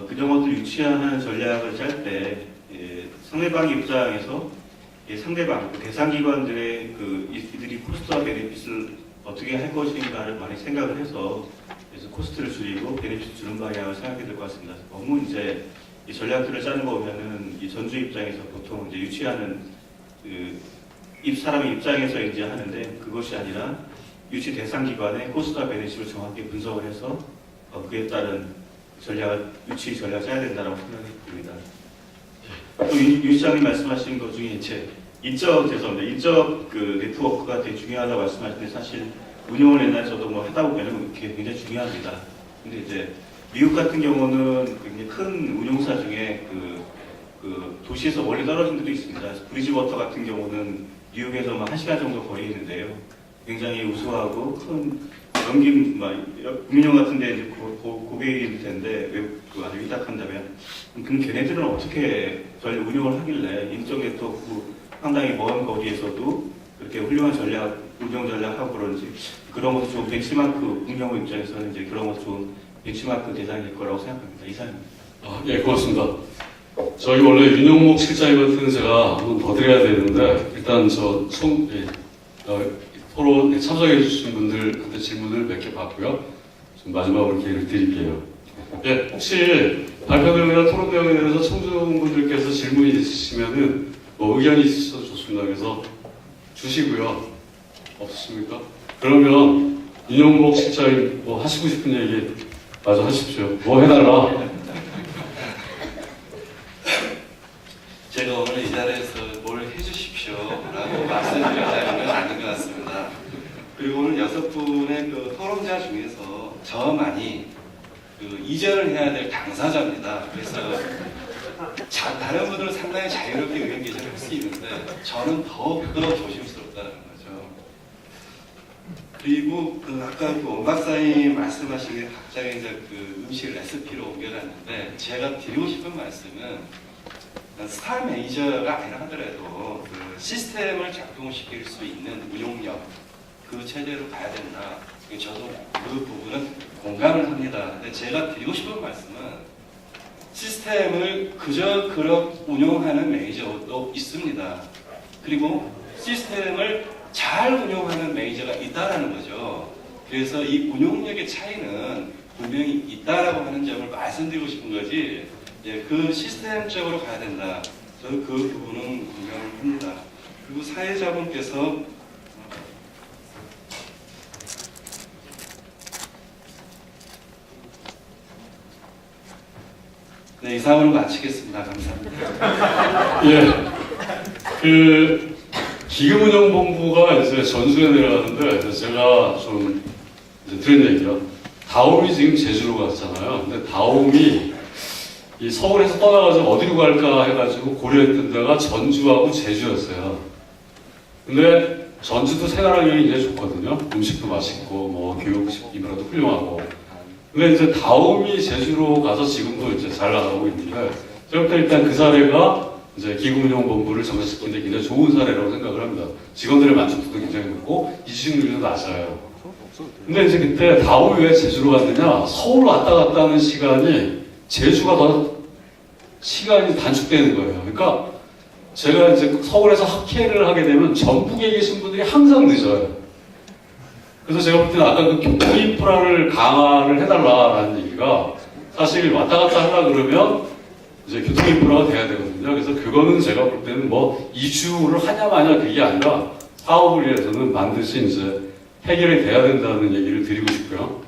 그런 것들 유치하는 전략을 짤 때 상대방 입장에서 상대방 대상 기관들의 이들이 코스트와 베네핏을 어떻게 할 것인가를 많이 생각을 해서 그래서 코스트를 줄이고 베네핏을 주는 방향을 생각해야 될 것 같습니다. 너무 이제 이 전략들을 짜는 거 보면은 이 전주 입장에서 보통 이제 유치하는 사람의 입장에서 이제 하는데, 그것이 아니라 유치 대상 기관의 코스트와 베네핏을 정확히 분석을 해서 그에 따른 유치 전략을 짜야 된다고 생각이 듭니다. 또유 시장님 말씀하신 것 중에 인적 그 네트워크가 되게 중요하다고 말씀하시는데 사실 운영을 옛날에 저도 뭐 하다 보면 그게 굉장히 중요합니다. 근데 이제 미국 같은 경우는 굉장히 큰 운용사 중에 그 도시에서 멀리 떨어진 데도 있습니다. 브리지워터 같은 경우는 뉴욕에서 막 1시간 정도 거리에 있는데요. 굉장히 우수하고 큰 연긴 금융 같은 데 이제 고객일 텐데 그 아주 위탁한다면 그럼 걔네들은 어떻게 운영을 하길래 인적 네트워크 상당히 먼 거리에서도 그렇게 훌륭한 운영 전략하고 그런지 그런 것도 좋은 벤치마크 운영 입장에서는 이제 그런 것도 좋은 벤치마크 대상일 거라고 생각합니다. 이상입니다. 예, 고맙습니다. 저희 원래 윤영목 실장님한테는 제가 한번 더 드려야 되는데 일단 토론에 참석해 주신 분들한테 질문을 몇 개 받고요. 좀 마지막으로 기회를 드릴게요. 예, 혹시 발표 내용이나 토론 내용에 대해서 청중분들께서 질문이 있으시면은 뭐 의견이 있으셔도 좋습니다. 그래서 주시고요. 없으십니까? 그러면 윤영목 실장님 뭐 하시고 싶은 얘기 마저 하십시오. 뭐 해달라. 제가 오늘 이 자리에서 뭘 해주십시오 라고 말씀드릴 자리는 아닌 것 같습니다. 그리고 오늘 6분의 그 토론자 중에서 저만이 그 이전을 해야 될 당사자입니다. 그래서 다른 분들은 상당히 자유롭게 의견 개진을 할 수 있는데 저는 더욱더 조심스럽다는 거죠. 그리고 아까 원 박사님 말씀하신 게 갑자기 이제 그 음식 레시피로 옮겨갔는데 제가 드리고 싶은 말씀은 스타 매니저가 아니라 하더라도 그 시스템을 작동시킬 수 있는 운용력 그 체제로 가야 된다. 저도 그 부분은 공감을 합니다. 근데 제가 드리고 싶은 말씀은 시스템을 그저 그렇게 운용하는 매니저도 있습니다. 그리고 시스템을 잘 운용하는 매니저가 있다라는 거죠. 그래서 이 운용력의 차이는 분명히 있다라고 하는 점을 말씀드리고 싶은 거지. 예, 그 시스템적으로 가야 된다. 저는 그 부분은 공감을 합니다. 그리고 사회자분께서 네, 이상으로 마치겠습니다. 감사합니다. 예, 그 기금운용본부가 이제 전주에 내려가는데 이제 제가 좀 이제 들은 얘기가 다옴이 지금 제주로 갔잖아요. 근데 다옴이 이 서울에서 떠나가지고 어디로 갈까 해가지고 고려했던 데가 전주하고 제주였어요. 근데 전주도 생활환경이 굉장히 좋거든요. 음식도 맛있고 뭐 교육 인프라도 훌륭하고. 근데 이제 다옴이 제주로 가서 지금도 이제 잘 나가고 있는데 제가 볼 때 일단 그 사례가 이제 기금운용본부를 정착시킨 데 굉장히 좋은 사례라고 생각을 합니다. 직원들의 만족도도 굉장히 높고 이주율도 낮아요. 근데 이제 그때 다옴이 왜 제주로 갔느냐? 서울 왔다 갔다 하는 시간이 제주가 더 시간이 단축되는 거예요. 그러니까 제가 이제 서울에서 학회를 하게 되면 전북에 계신 분들이 항상 늦어요. 그래서 제가 볼 때는 아까 그 교통 인프라를 강화를 해달라라는 얘기가 사실 왔다 갔다 하려 그러면 이제 교통 인프라가 돼야 되거든요. 그래서 그거는 제가 볼 때는 뭐 이주를 하냐 마냐 그게 아니라 사업을 위해서는 반드시 이제 해결이 돼야 된다는 얘기를 드리고 싶고요.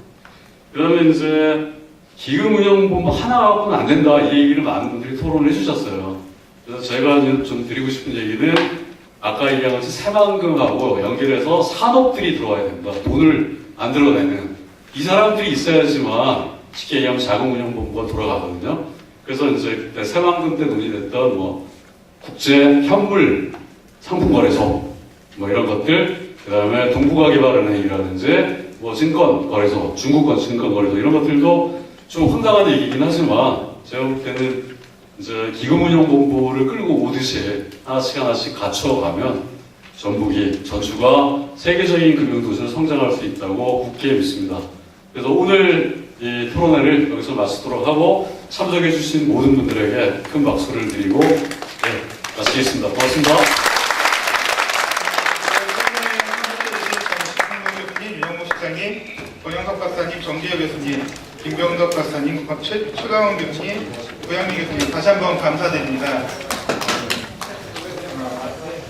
그 다음에 이제 기금운용본부 하나 갖고는 안 된다 이 얘기를 많은 분들이 토론을 해주셨어요. 그래서 제가 좀 드리고 싶은 얘기는 아까 얘기한 것이 새만금하고 연결해서 산업들이 들어와야 된다. 돈을 만들어내는 이 사람들이 있어야지만 쉽게 얘기하면 자금운용본부가 돌아가거든요. 그래서 이제 그때 새만금 때 논의됐던 뭐 국제 현물 상품거래소 뭐 이런 것들, 그 다음에 동북아개발은행이라든지 뭐 증권거래소, 중국권 증권거래소 이런 것들도 좀 황당한 얘기긴 하지만 제가 볼 때는 이제 기금운용본부를 끌고 오듯이 하나씩 갖춰가면 전주가 세계적인 금융도시로 성장할 수 있다고 굳게 믿습니다. 그래서 오늘 이 토론회를 여기서 마치도록 하고 참석해주신 모든 분들에게 큰 박수를 드리고 마치겠습니다. 고맙습니다. 윤영목 실장님, 권영석 박사님, 정지혁 교수님, 김병덕 박사님, 최강원 교수님, 고양미 교수님 다시 한번 감사드립니다.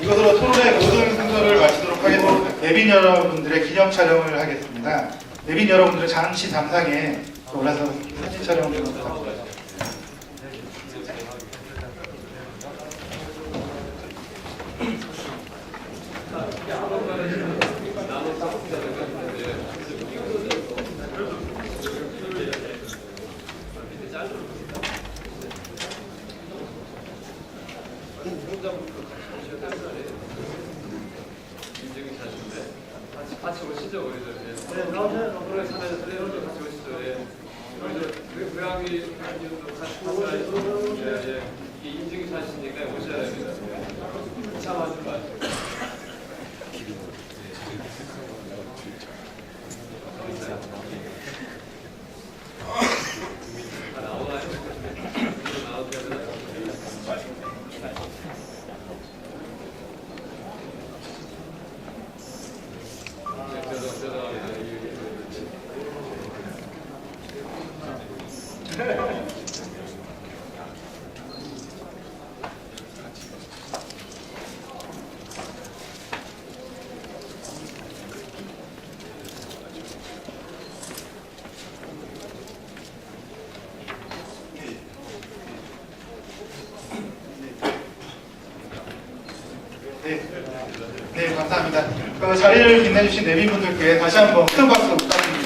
이것으로 토론의 모든 순서를 마치도록 하겠습니다. 내빈 여러분들의 기념 촬영을 하겠습니다. 내빈 여러분들은 잠시 담상에 올라서 사진 촬영을 좀 부탁드립니다. 노래 찾아서 내려오죠. 같이 오시죠. 예. 우리 고양이 같이 찾아서 예. 이 인증샷이니까 오셔야 됩니다. 참아주지 마시고. 다 나오나요? 나오도 되나요? 네, 감사합니다. 자리를 빛내주신 내빈분들께 다시 한번 큰 박수 부탁드립니다.